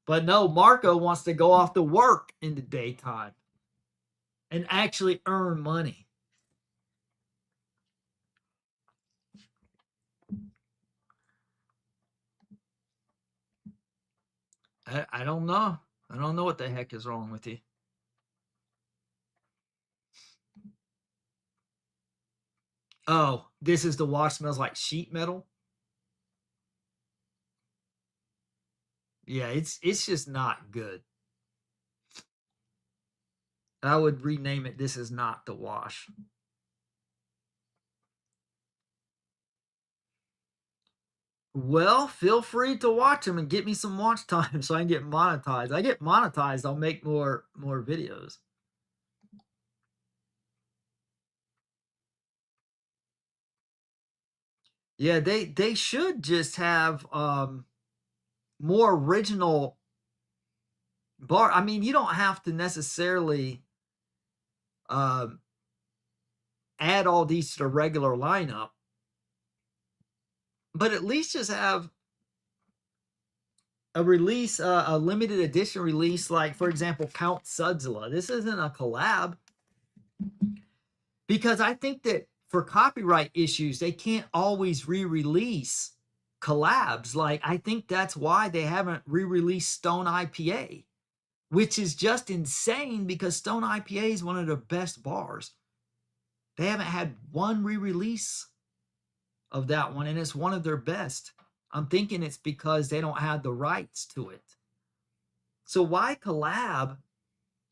But no, Marco wants to go off to work in the daytime and actually earn money. I don't know. I don't know what the heck is wrong with you. Oh, this is the wash smells like sheet metal. Yeah, it's just not good. I would rename it This Is Not the Wash. Well, feel free to watch them and get me some watch time so I can get monetized. I get monetized, I'll make more videos. Yeah, they should just have more original bar. I mean, you don't have to necessarily um add all these to the regular lineup, but at least just have a release, a limited edition release, like for example, Count Sudzilla. This isn't a collab because I think that for copyright issues, they can't always re-release collabs. Like I think that's why they haven't re-released Stone IPA, which is just insane because Stone IPA is one of the best bars. They haven't had one re-release of that one, and it's one of their best. I'm thinking it's because they don't have the rights to it. So why collab,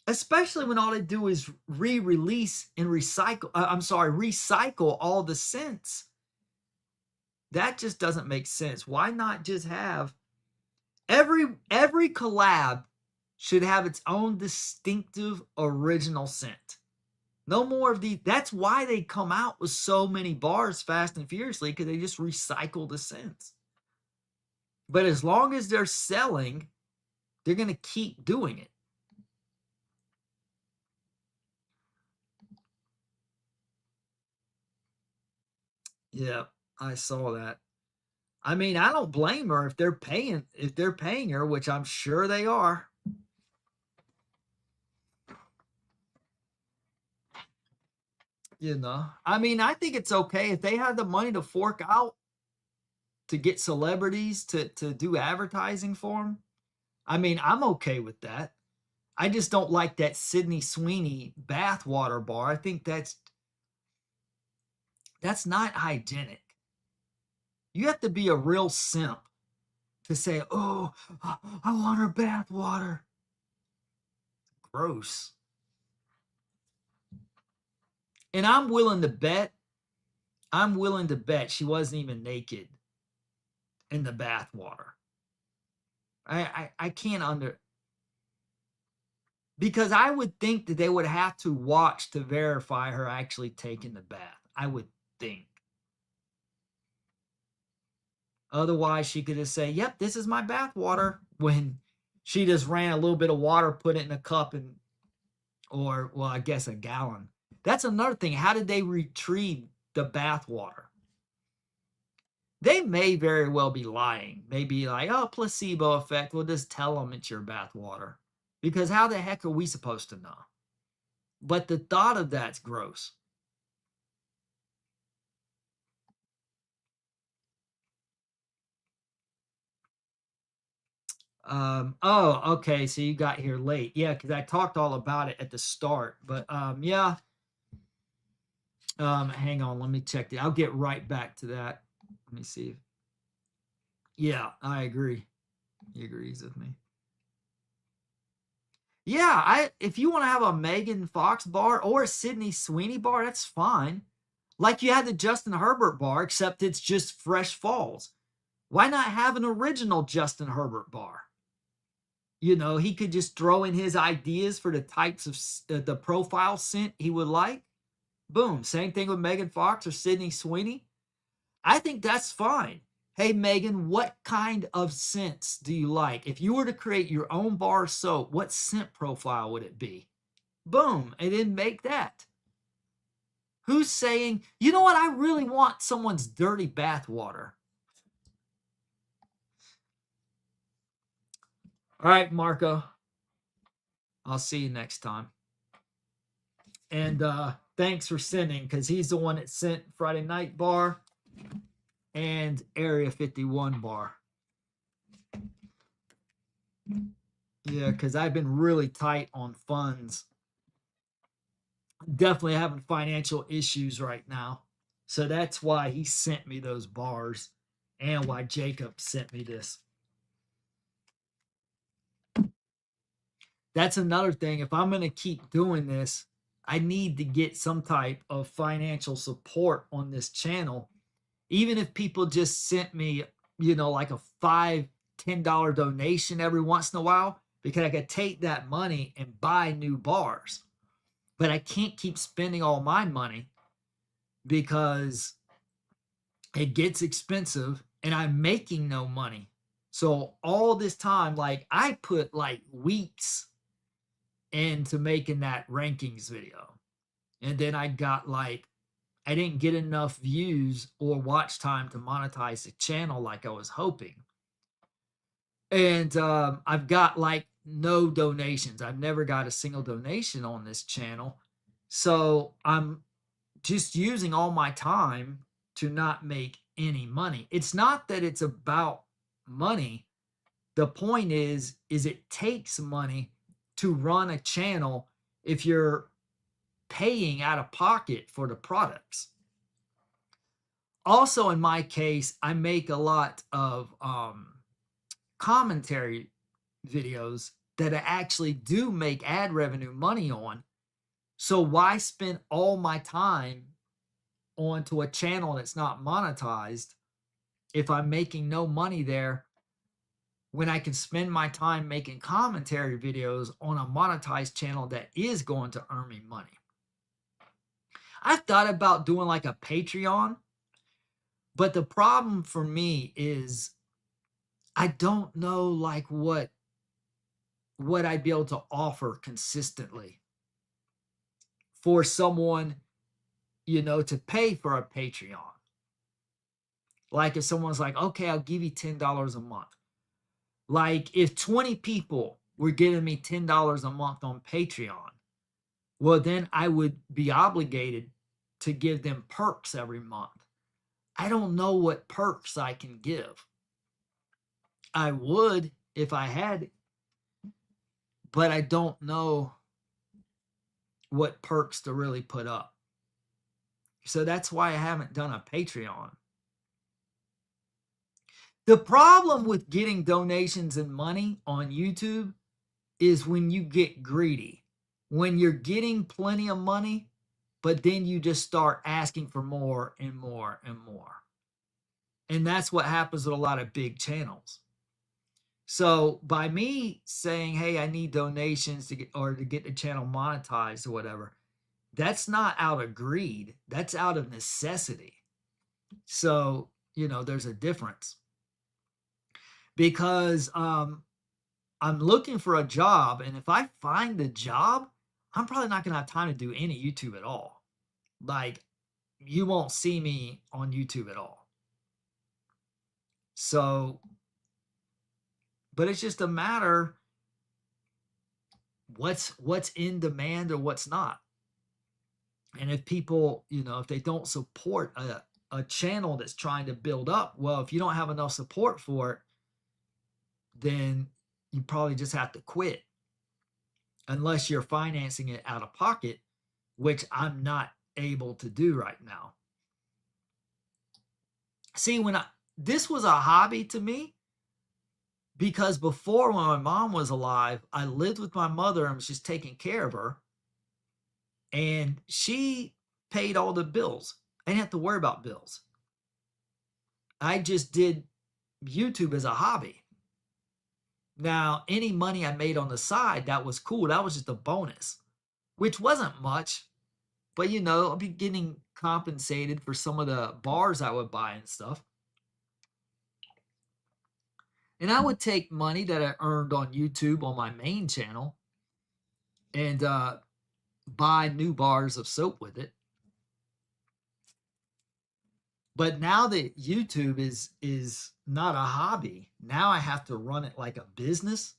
especially when all they do is re-release and recycle all the scents? That just doesn't make sense. Why not just have every collab should have its own distinctive original scent? No more of these. That's why they come out with so many bars fast and furiously, because they just recycle the scents. But as long as they're selling, they're going to keep doing it. Yeah, I saw that. I mean, I don't blame her if they're paying her, which I'm sure they are. You know, I mean, I think it's okay if they have the money to fork out to get celebrities to do advertising for them. I mean, I'm okay with that. I just don't like that Sydney Sweeney bathwater bar. I think that's not hygienic. You have to be a real simp to say, "Oh, I want her bathwater." Gross. And I'm willing to bet she wasn't even naked in the bathwater. I can't because I would think that they would have to watch to verify her actually taking the bath. I would think. Otherwise, she could just say, "Yep, this is my bath water," when she just ran a little bit of water, put it in a cup, and or well, I guess a gallon. That's another thing. How did they retrieve the bath water? They may very well be lying. Maybe like, "Oh, placebo effect. We'll just tell them it's your bath water," because how the heck are we supposed to know? But the thought of that's gross. Oh, okay. So you got here late. Yeah, because I talked all about it at the start. But yeah. Hang on, let me check I'll get right back to that. Let me see. Yeah, I agree. He agrees with me. Yeah, if you want to have a Megan Fox bar or a Sydney Sweeney bar, that's fine. Like you had the Justin Herbert bar, except it's just Fresh Falls. Why not have an original Justin Herbert bar? You know, he could just throw in his ideas for the types of the profile scent he would like. Boom. Same thing with Megan Fox or Sydney Sweeney. I think that's fine. Hey, Megan, what kind of scents do you like? If you were to create your own bar of soap, what scent profile would it be? Boom. And then make that. Who's saying, you know what? I really want someone's dirty bath water. All right, Marco. I'll see you next time. And thanks for sending, because he's the one that sent Friday Night Bar and Area 51 Bar. Yeah, because I've been really tight on funds. Definitely having financial issues right now. So that's why he sent me those bars and why Jacob sent me this. That's another thing. If I'm going to keep doing this, I need to get some type of financial support on this channel. Even if people just sent me, like a $5, $10 donation every once in a while, because I could take that money and buy new bars. But I can't keep spending all my money because it gets expensive and I'm making no money. So all this time, like I put like weeks into making that rankings video. And then I didn't get enough views or watch time to monetize the channel like I was hoping. And I've got like no donations. I've never got a single donation on this channel. So I'm just using all my time to not make any money. It's not that it's about money. The point is it takes money to run a channel if you're paying out of pocket for the products. Also, in my case, I make a lot of commentary videos that I actually do make ad revenue money on. So why spend all my time onto a channel that's not monetized if I'm making no money there when I can spend my time making commentary videos on a monetized channel that is going to earn me money? I thought about doing like a Patreon, but the problem for me is I don't know like what I'd be able to offer consistently for someone, to pay for a Patreon. Like if someone's like, okay, I'll give you $10 a month. Like if 20 people were giving me $10 a month on Patreon, well, then I would be obligated to give them perks every month. I don't know what perks I can give. I would if I had, but I don't know what perks to really put up. So that's why I haven't done a Patreon. The problem with getting donations and money on YouTube is when you get greedy. When you're getting plenty of money, but then you just start asking for more and more and more. And that's what happens with a lot of big channels. So by me saying, hey, I need donations to get the channel monetized or whatever, that's not out of greed. That's out of necessity. So, there's a difference. Because I'm looking for a job, and if I find a job, I'm probably not going to have time to do any YouTube at all. Like, you won't see me on YouTube at all. So, but it's just a matter what's in demand or what's not. And if people, if they don't support a channel that's trying to build up, well, if you don't have enough support for it, then you probably just have to quit unless you're financing it out of pocket, which I'm not able to do right now. See, this was a hobby to me because before, when my mom was alive, I lived with my mother and was just taking care of her, and she paid all the bills. I didn't have to worry about bills. I just did YouTube as a hobby. Now, any money I made on the side, that was cool. That was just a bonus, which wasn't much. But, I'll be getting compensated for some of the bars I would buy and stuff. And I would take money that I earned on YouTube on my main channel and buy new bars of soap with it. But now that YouTube is not a hobby, now I have to run it like a business.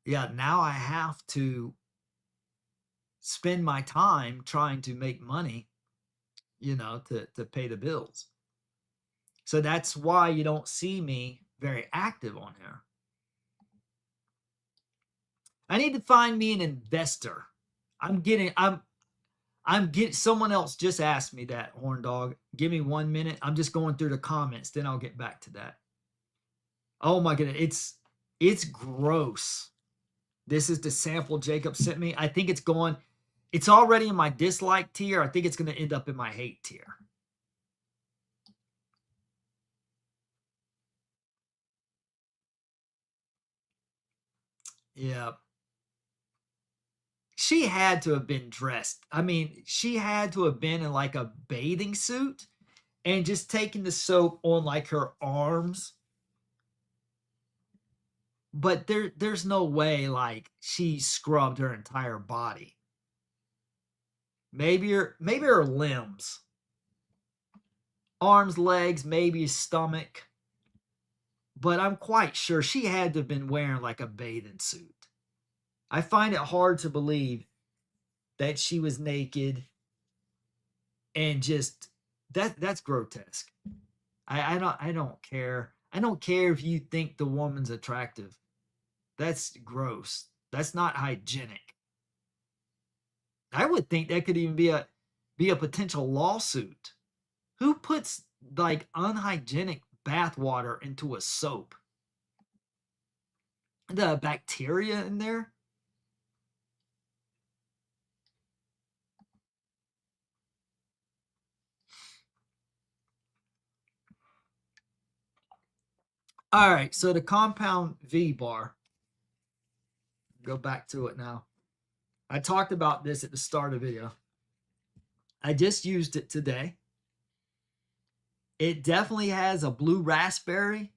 Yeah, now I have to spend my time trying to make money, to pay the bills. So that's why you don't see me very active on here. I need to find me an investor. I'm getting someone else just asked me that, Horn Dog. Give me 1 minute. I'm just going through the comments, then I'll get back to that. Oh my goodness, it's gross. This is the sample Jacob sent me. I think it's already in my dislike tier. I think it's going to end up in my hate tier. Yeah. She had to have been dressed. I mean, she had to have been in like a bathing suit and just taking the soap on like her arms. But there's no way like she scrubbed her entire body. Maybe her limbs. Arms, legs, maybe stomach. But I'm quite sure she had to have been wearing like a bathing suit. I find it hard to believe that she was naked and just that's grotesque. I don't care. I don't care if you think the woman's attractive. That's gross. That's not hygienic. I would think that could even be a potential lawsuit. Who puts like unhygienic bath water into a soap? The bacteria in there? All right, so the compound V bar. Go back to it now. I talked about this at the start of the video. I just used it today. It definitely has a blue raspberry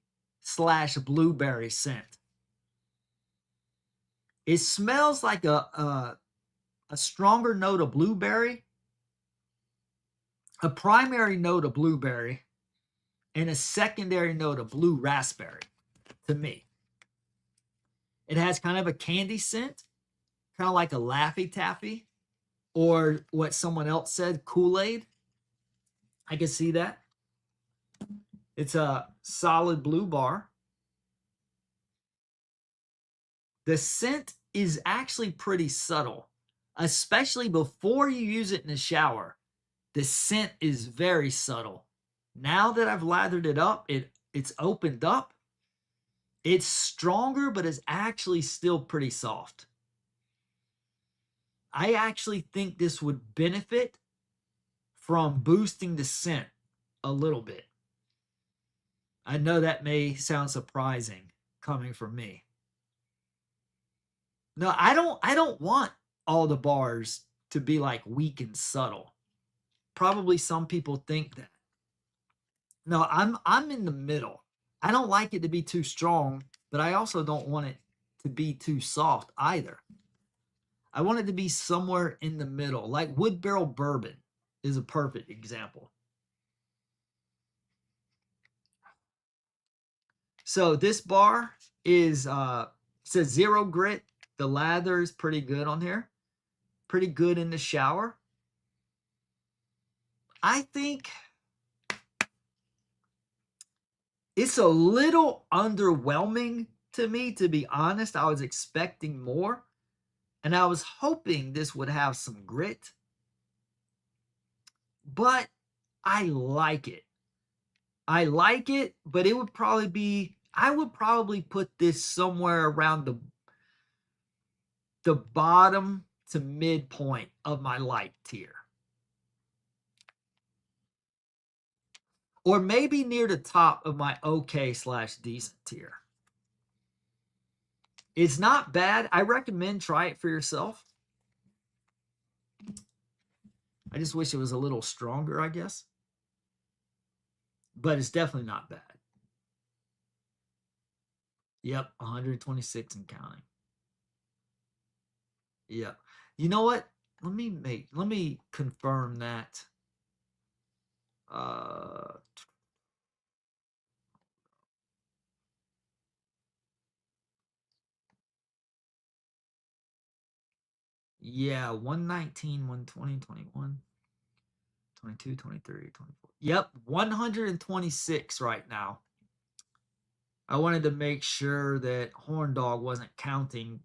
/ blueberry scent. It smells like a stronger note of blueberry, a primary note of blueberry, and a secondary note of blue raspberry to me. It has kind of a candy scent, kind of like a Laffy Taffy, or what someone else said, Kool-Aid. I can see that. It's a solid blue bar. The scent is actually pretty subtle, especially before you use it in the shower. The scent is very subtle. Now that I've lathered it up, it's opened up. It's stronger, but it's actually still pretty soft. I actually think this would benefit from boosting the scent a little bit. I know that may sound surprising coming from me. No, I don't want all the bars to be like weak and subtle. Probably some people think that. No, I'm in the middle. I don't like it to be too strong, but I also don't want it to be too soft either. I want it to be somewhere in the middle. Like Wood Barrel Bourbon is a perfect example. So this bar is says 0 grit. The lather is pretty good on here. Pretty good in the shower. I think it's a little underwhelming to me, to be honest. I was expecting more, and I was hoping this would have some grit, but I like it. I like it, but it would probably be, I would probably put this somewhere around the bottom to midpoint of my light tier. Or maybe near the top of my okay / decent tier. It's not bad. I recommend try it for yourself. I just wish it was a little stronger, I guess. But it's definitely not bad. Yep, 126 and counting. Yep. You know what? Let me confirm that. Yeah, 119, 120, 21, 22, 23, 24. Yep, 126 right now. I wanted to make sure that Horn Dog wasn't counting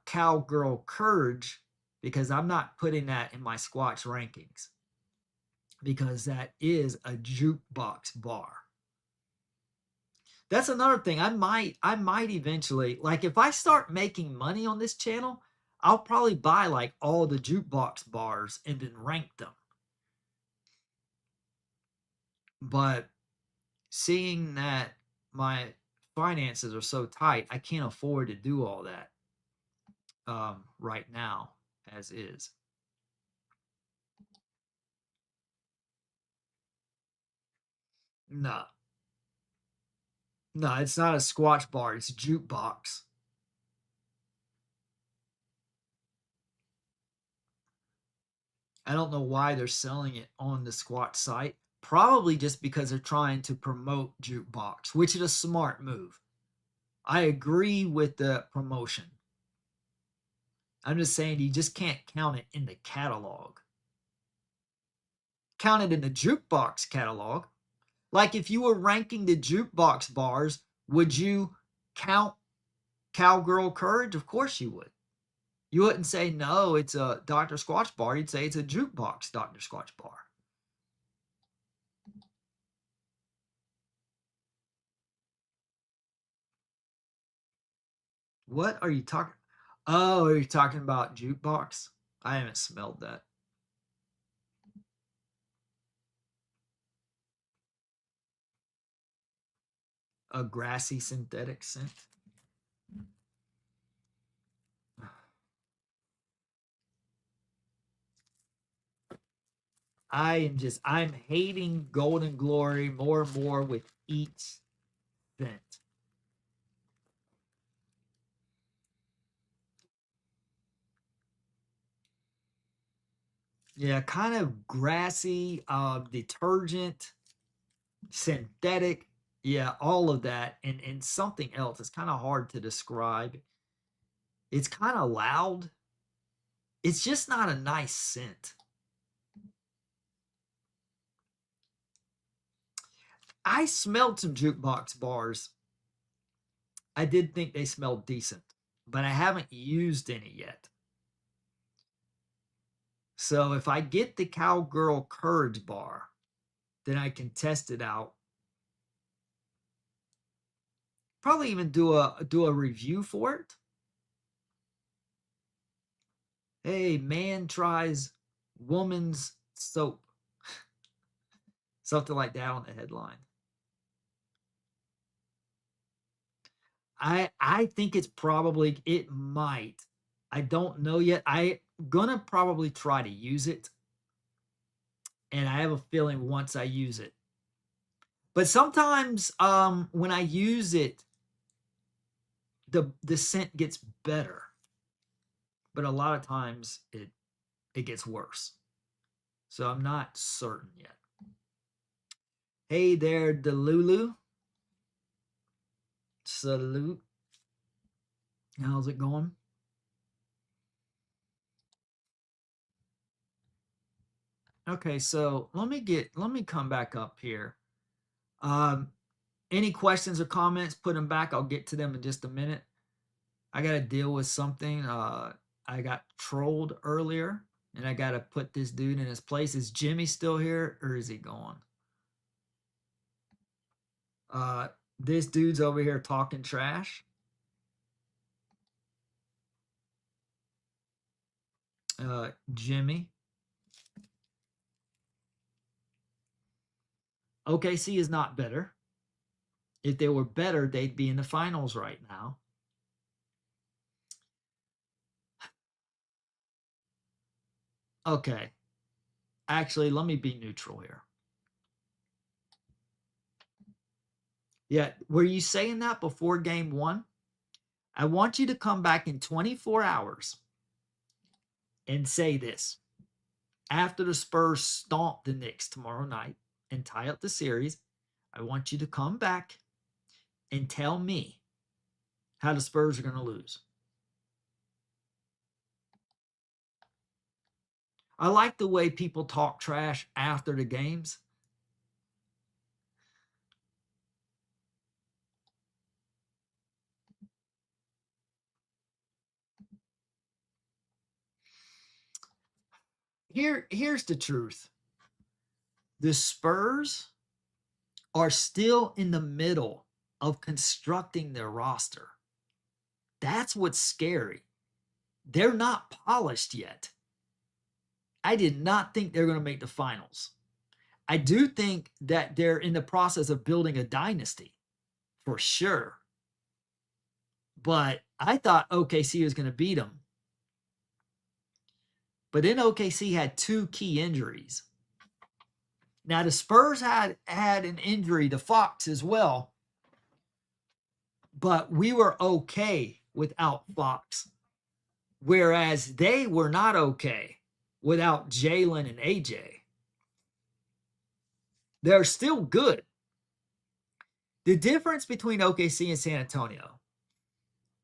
Cowgirl Courage because I'm not putting that in my Squatch rankings because that is a jukebox bar. That's another thing. I might eventually, like if I start making money on this channel, I'll probably buy like all the jukebox bars and then rank them. But seeing that my finances are so tight, I can't afford to do all that right now as is. No, no, it's not a Squatch bar. It's a jukebox. I don't know why they're selling it on the Squatch site. Probably just because they're trying to promote jukebox, which is a smart move. I agree with the promotion. I'm just saying you just can't count it in the catalog. Count it in the jukebox catalog. Like if you were ranking the jukebox bars, would you count Cowgirl Courage? Of course you would. You wouldn't say no, it's a Dr. Squatch bar. You'd say it's a jukebox Dr. Squatch bar. What are you talking? Oh, are you talking about jukebox? I haven't smelled that. A grassy synthetic scent. I'm hating Golden Glory more and more with each scent. Yeah, kind of grassy, detergent, synthetic. Yeah, all of that, and something else. It's kind of hard to describe. It's kind of loud. It's just not a nice scent. I smelled some jukebox bars. I did think they smelled decent, but I haven't used any yet. So if I get the Cowgirl Courage bar, then I can test it out. Probably even do a review for it. Hey, man tries woman's soap. Something like that on the headline. I think it might. I don't know yet. I gonna probably try to use it. And I have a feeling once I use it. But sometimes when I use it, the scent gets better. But a lot of times it gets worse. So I'm not certain yet. Hey there, Delulu. Salute. How's it going? Okay, so let me come back up here. Um, any questions or comments? Put them back. I'll get to them in just a minute. I got to deal with something. I got trolled earlier, and I got to put this dude in his place. Is Jimmy still here, or is he gone? Uh, this dude's over here talking trash. Jimmy. OKC is not better. If they were better, they'd be in the finals right now. Okay. Actually, let me be neutral here. Yeah, were you saying that before game one? I want you to come back in 24 hours and say this. After the Spurs stomp the Knicks tomorrow night and tie up the series, I want you to come back and tell me how the Spurs are going to lose. I like the way people talk trash after the games. here's the truth. The Spurs are still in the middle of constructing their roster. That's what's scary. They're not polished yet. I did not think they're going to make the finals. I do think that they're in the process of building a dynasty, for sure. But I thought OKC was going to beat them. But then OKC had 2 key injuries. Now, the Spurs had an injury to Fox as well, but we were okay without Fox, whereas they were not okay without Jalen and AJ. They're still good. The difference between OKC and San Antonio,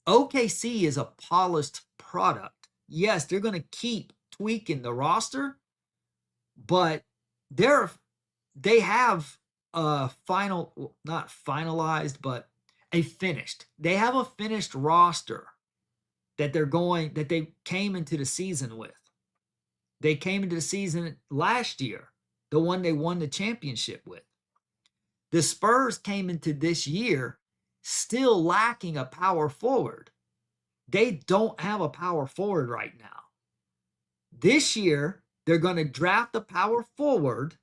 OKC is a polished product. Yes, they're going to keep tweaking the roster, but they have a not finalized, but a finished. They have a finished roster that they came into the season with. They came into the season last year, the one they won the championship with. The Spurs came into this year still lacking a power forward. They don't have a power forward right now. This year, they're going to draft a power forward,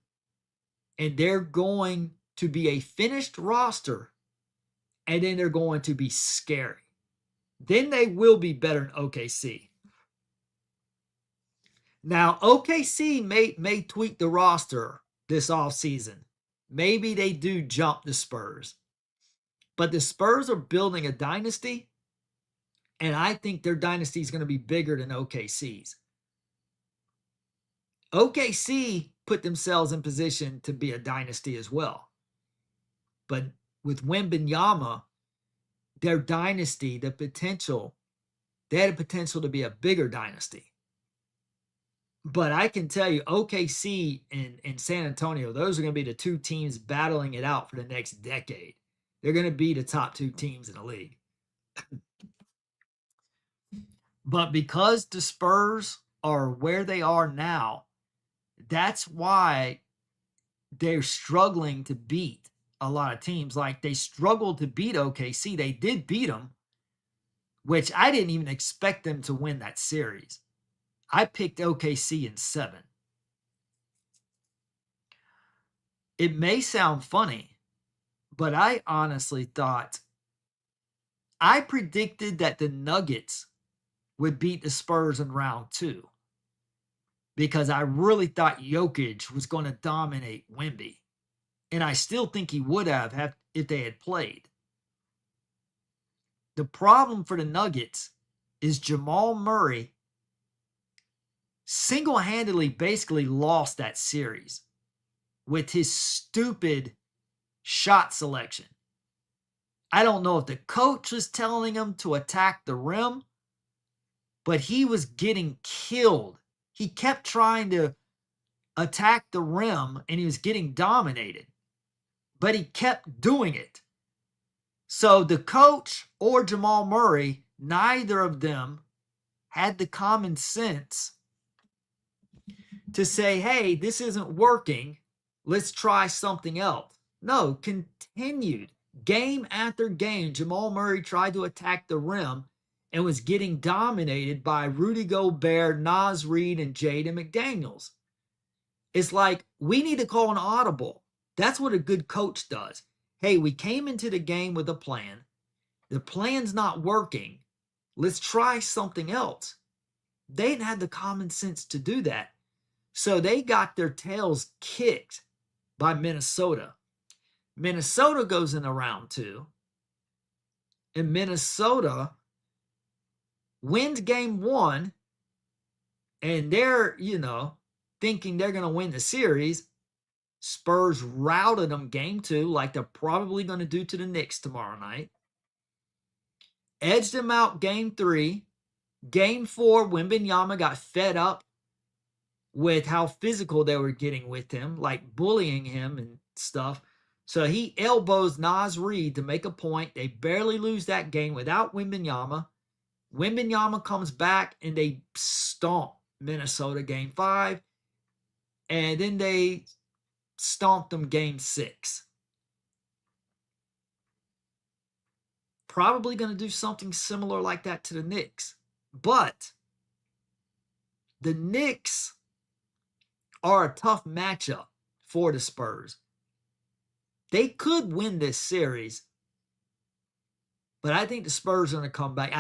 and they're going to be a finished roster, and then they're going to be scary. Then they will be better than OKC. Now, OKC may tweak the roster this offseason. Maybe they do jump the Spurs. But the Spurs are building a dynasty, and I think their dynasty is going to be bigger than OKC's. OKC put themselves in position to be a dynasty as well. But with Wembanyama, their dynasty, they had the potential to be a bigger dynasty. But I can tell you, OKC and San Antonio, those are going to be the 2 teams battling it out for the next decade. They're going to be the top 2 teams in the league. But because the Spurs are where they are now, that's why they're struggling to beat a lot of teams. Like, they struggled to beat OKC. They did beat them, which I didn't even expect them to win that series. I picked OKC in 7. It may sound funny, but I honestly thought, I predicted that the Nuggets would beat the Spurs in round 2 because I really thought Jokic was going to dominate Wemby. And I still think he would have if they had played. The problem for the Nuggets is Jamal Murray single-handedly basically lost that series with his stupid shot selection. I don't know if the coach was telling him to attack the rim, but he was getting killed. He kept trying to attack the rim, and he was getting dominated, but he kept doing it. So the coach or Jamal Murray, neither of them had the common sense to say, hey, this isn't working. Let's try something else. No, continued. Game after game, Jamal Murray tried to attack the rim and was getting dominated by Rudy Gobert, Naz Reid, and Jaden McDaniels. It's like, we need to call an audible. That's what a good coach does. Hey, we came into the game with a plan. The plan's not working. Let's try something else. They didn't have the common sense to do that. So they got their tails kicked by Minnesota. Minnesota goes into round 2. And Minnesota wins game 1. And they're, thinking they're going to win the series. Spurs routed them game 2 like they're probably going to do to the Knicks tomorrow night. Edged them out game 3. Game 4, Wembanyama got fed up with how physical they were getting with him, like bullying him and stuff. So he elbows Naz Reid to make a point. They barely lose that game without Wembanyama. Wembanyama comes back and they stomp Minnesota game 5. and then they stomped them game 6. Probably going to do something similar like that to the Knicks. But the Knicks are a tough matchup for the Spurs. They could win this series, but I think the Spurs are going to come back.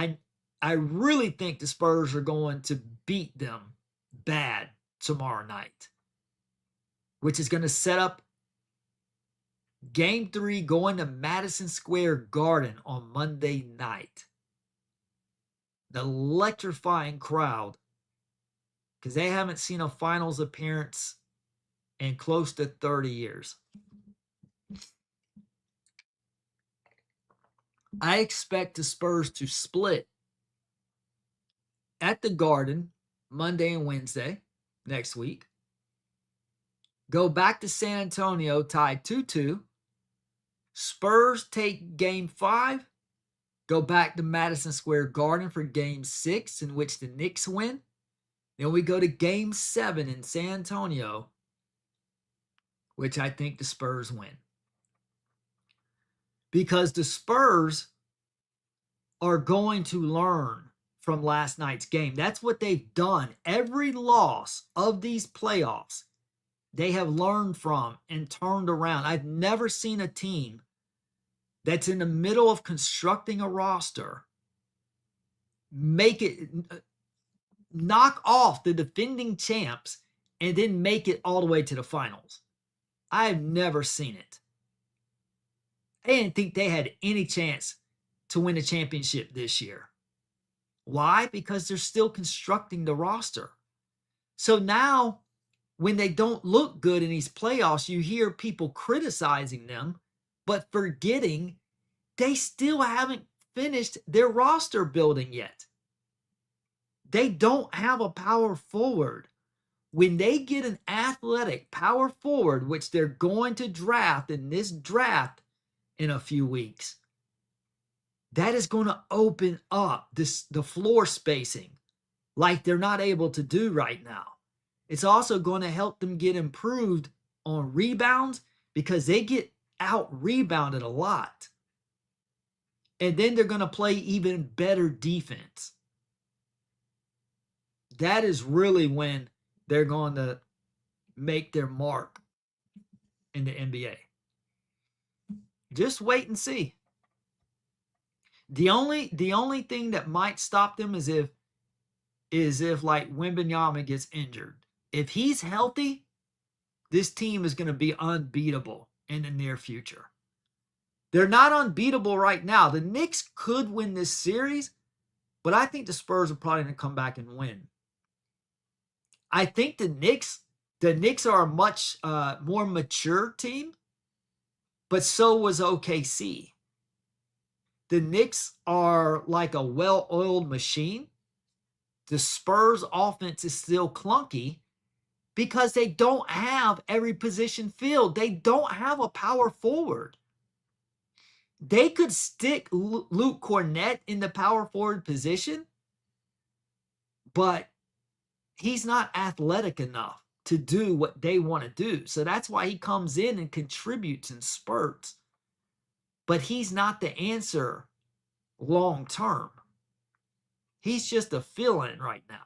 I really think the Spurs are going to beat them bad tomorrow night, which is going to set up Game 3 going to Madison Square Garden on Monday night. The electrifying crowd, because they haven't seen a finals appearance in close to 30 years. I expect the Spurs to split at the Garden Monday and Wednesday next week. Go back to San Antonio tied 2-2. Spurs take Game 5. Go back to Madison Square Garden for Game 6, in which the Knicks win. Then we go to Game 7 in San Antonio, which I think the Spurs win. Because the Spurs are going to learn from last night's game. That's what they've done. Every loss of these playoffs, they have learned from and turned around. I've never seen a team that's in the middle of constructing a roster make it, knock off the defending champs and then make it all the way to the finals. I've never seen it. I didn't think they had any chance to win a championship this year. Why? Because they're still constructing the roster. So now, when they don't look good in these playoffs, you hear people criticizing them, but forgetting they still haven't finished their roster building yet. They don't have a power forward. When they get an athletic power forward, which they're going to draft in this draft in a few weeks, that is going to open up the floor spacing like they're not able to do right now. It's also going to help them get improved on rebounds because they get out-rebounded a lot. And then they're going to play even better defense. That is really when they're going to make their mark in the NBA. Just wait and see. The only thing that might stop them is if like Wembanyama gets injured. If he's healthy, this team is going to be unbeatable in the near future. They're not unbeatable right now. The Knicks could win this series, but I think the Spurs are probably going to come back and win. I think the Knicks are a much more mature team, but so was OKC. The Knicks are like a well-oiled machine. The Spurs offense is still clunky because they don't have every position filled. They don't have a power forward. They could stick Luke Cornett in the power forward position, but he's not athletic enough to do what they want to do. So that's why he comes in and contributes in spurts. But he's not the answer long term. He's just a fill-in right now.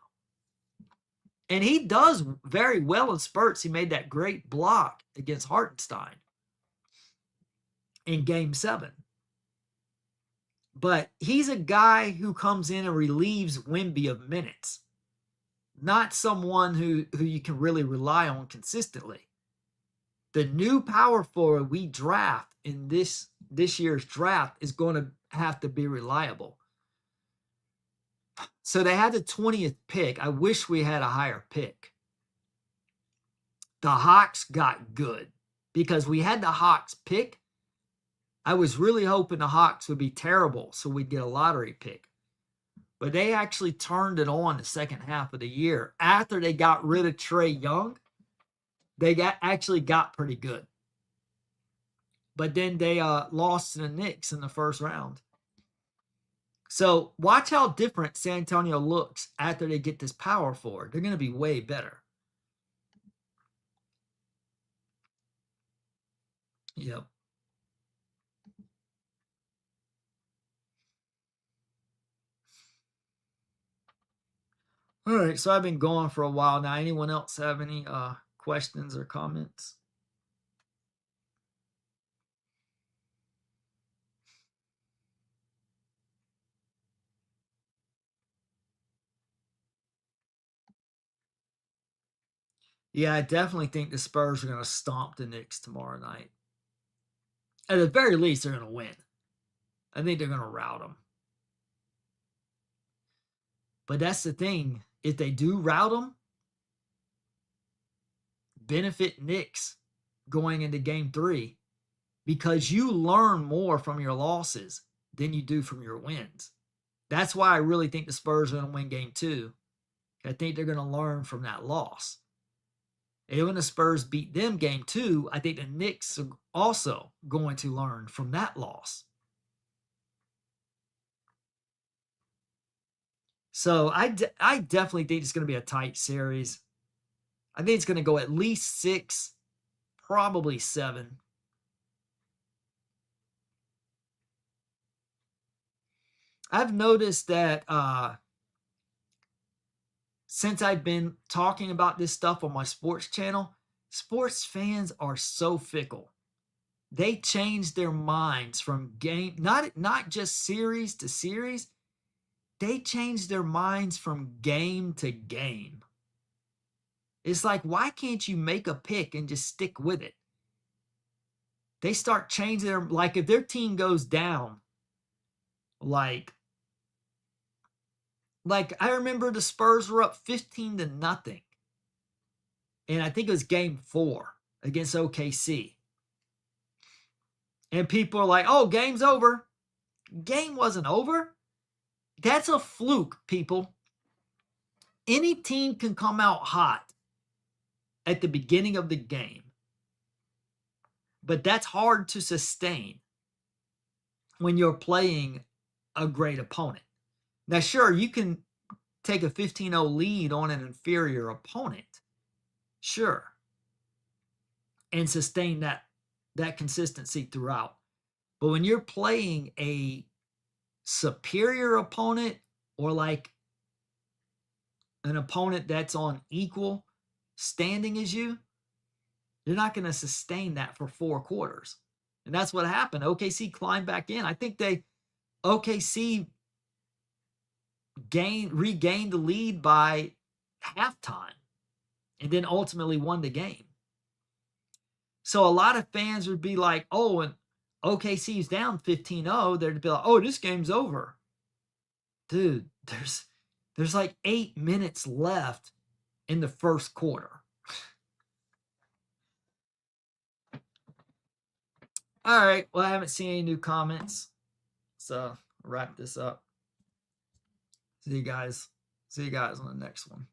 And he does very well in spurts. He made that great block against Hartenstein in Game 7. But he's a guy who comes in and relieves Wemby of minutes, not someone who you can really rely on consistently. The new power forward we draft in this year's draft is going to have to be reliable. So they had the 20th pick. I wish we had a higher pick. The Hawks got good because we had the Hawks pick. I was really hoping the Hawks would be terrible so we'd get a lottery pick. But they actually turned it on the second half of the year. After they got rid of Trae Young, they actually got pretty good. But then they lost to the Knicks in the first round. So watch how different San Antonio looks after they get this power forward. They're going to be way better. Yep. All right, so I've been going for a while now. Anyone else have any questions or comments? Yeah, I definitely think the Spurs are going to stomp the Knicks tomorrow night. At the very least, they're going to win. I think they're going to rout them. But that's the thing. If they do rout them, benefit Knicks going into game 3 because you learn more from your losses than you do from your wins. That's why I really think the Spurs are going to win game 2. I think they're going to learn from that loss. And when the Spurs beat them game 2, I think the Knicks are also going to learn from that loss. So I definitely think it's going to be a tight series. I think it's going to go at least 6, probably 7. I've noticed that since I've been talking about this stuff on my sports channel, sports fans are so fickle. They change their minds from game, not just series to series. They change their minds from game to game. It's like, why can't you make a pick and just stick with it? They start changing their, like if their team goes down, like I remember the Spurs were up 15-0. And I think it was game 4 against OKC. And people are like, oh, game's over. Game wasn't over. That's a fluke, people. Any team can come out hot at the beginning of the game. But that's hard to sustain when you're playing a great opponent. Now, sure, you can take a 15-0 lead on an inferior opponent. Sure. And sustain that consistency throughout. But when you're playing a superior opponent or like an opponent that's on equal standing as you, you're not going to sustain that for 4 quarters. And that's what happened. OKC climbed back in. I think OKC regained the lead by halftime and then ultimately won the game. So a lot of fans would be like, oh, and OKC's down 15-0, they'd be like, oh, this game's over. Dude, there's like 8 minutes left in the first quarter. All right. Well, I haven't seen any new comments. So I'll wrap this up. See you guys on the next one.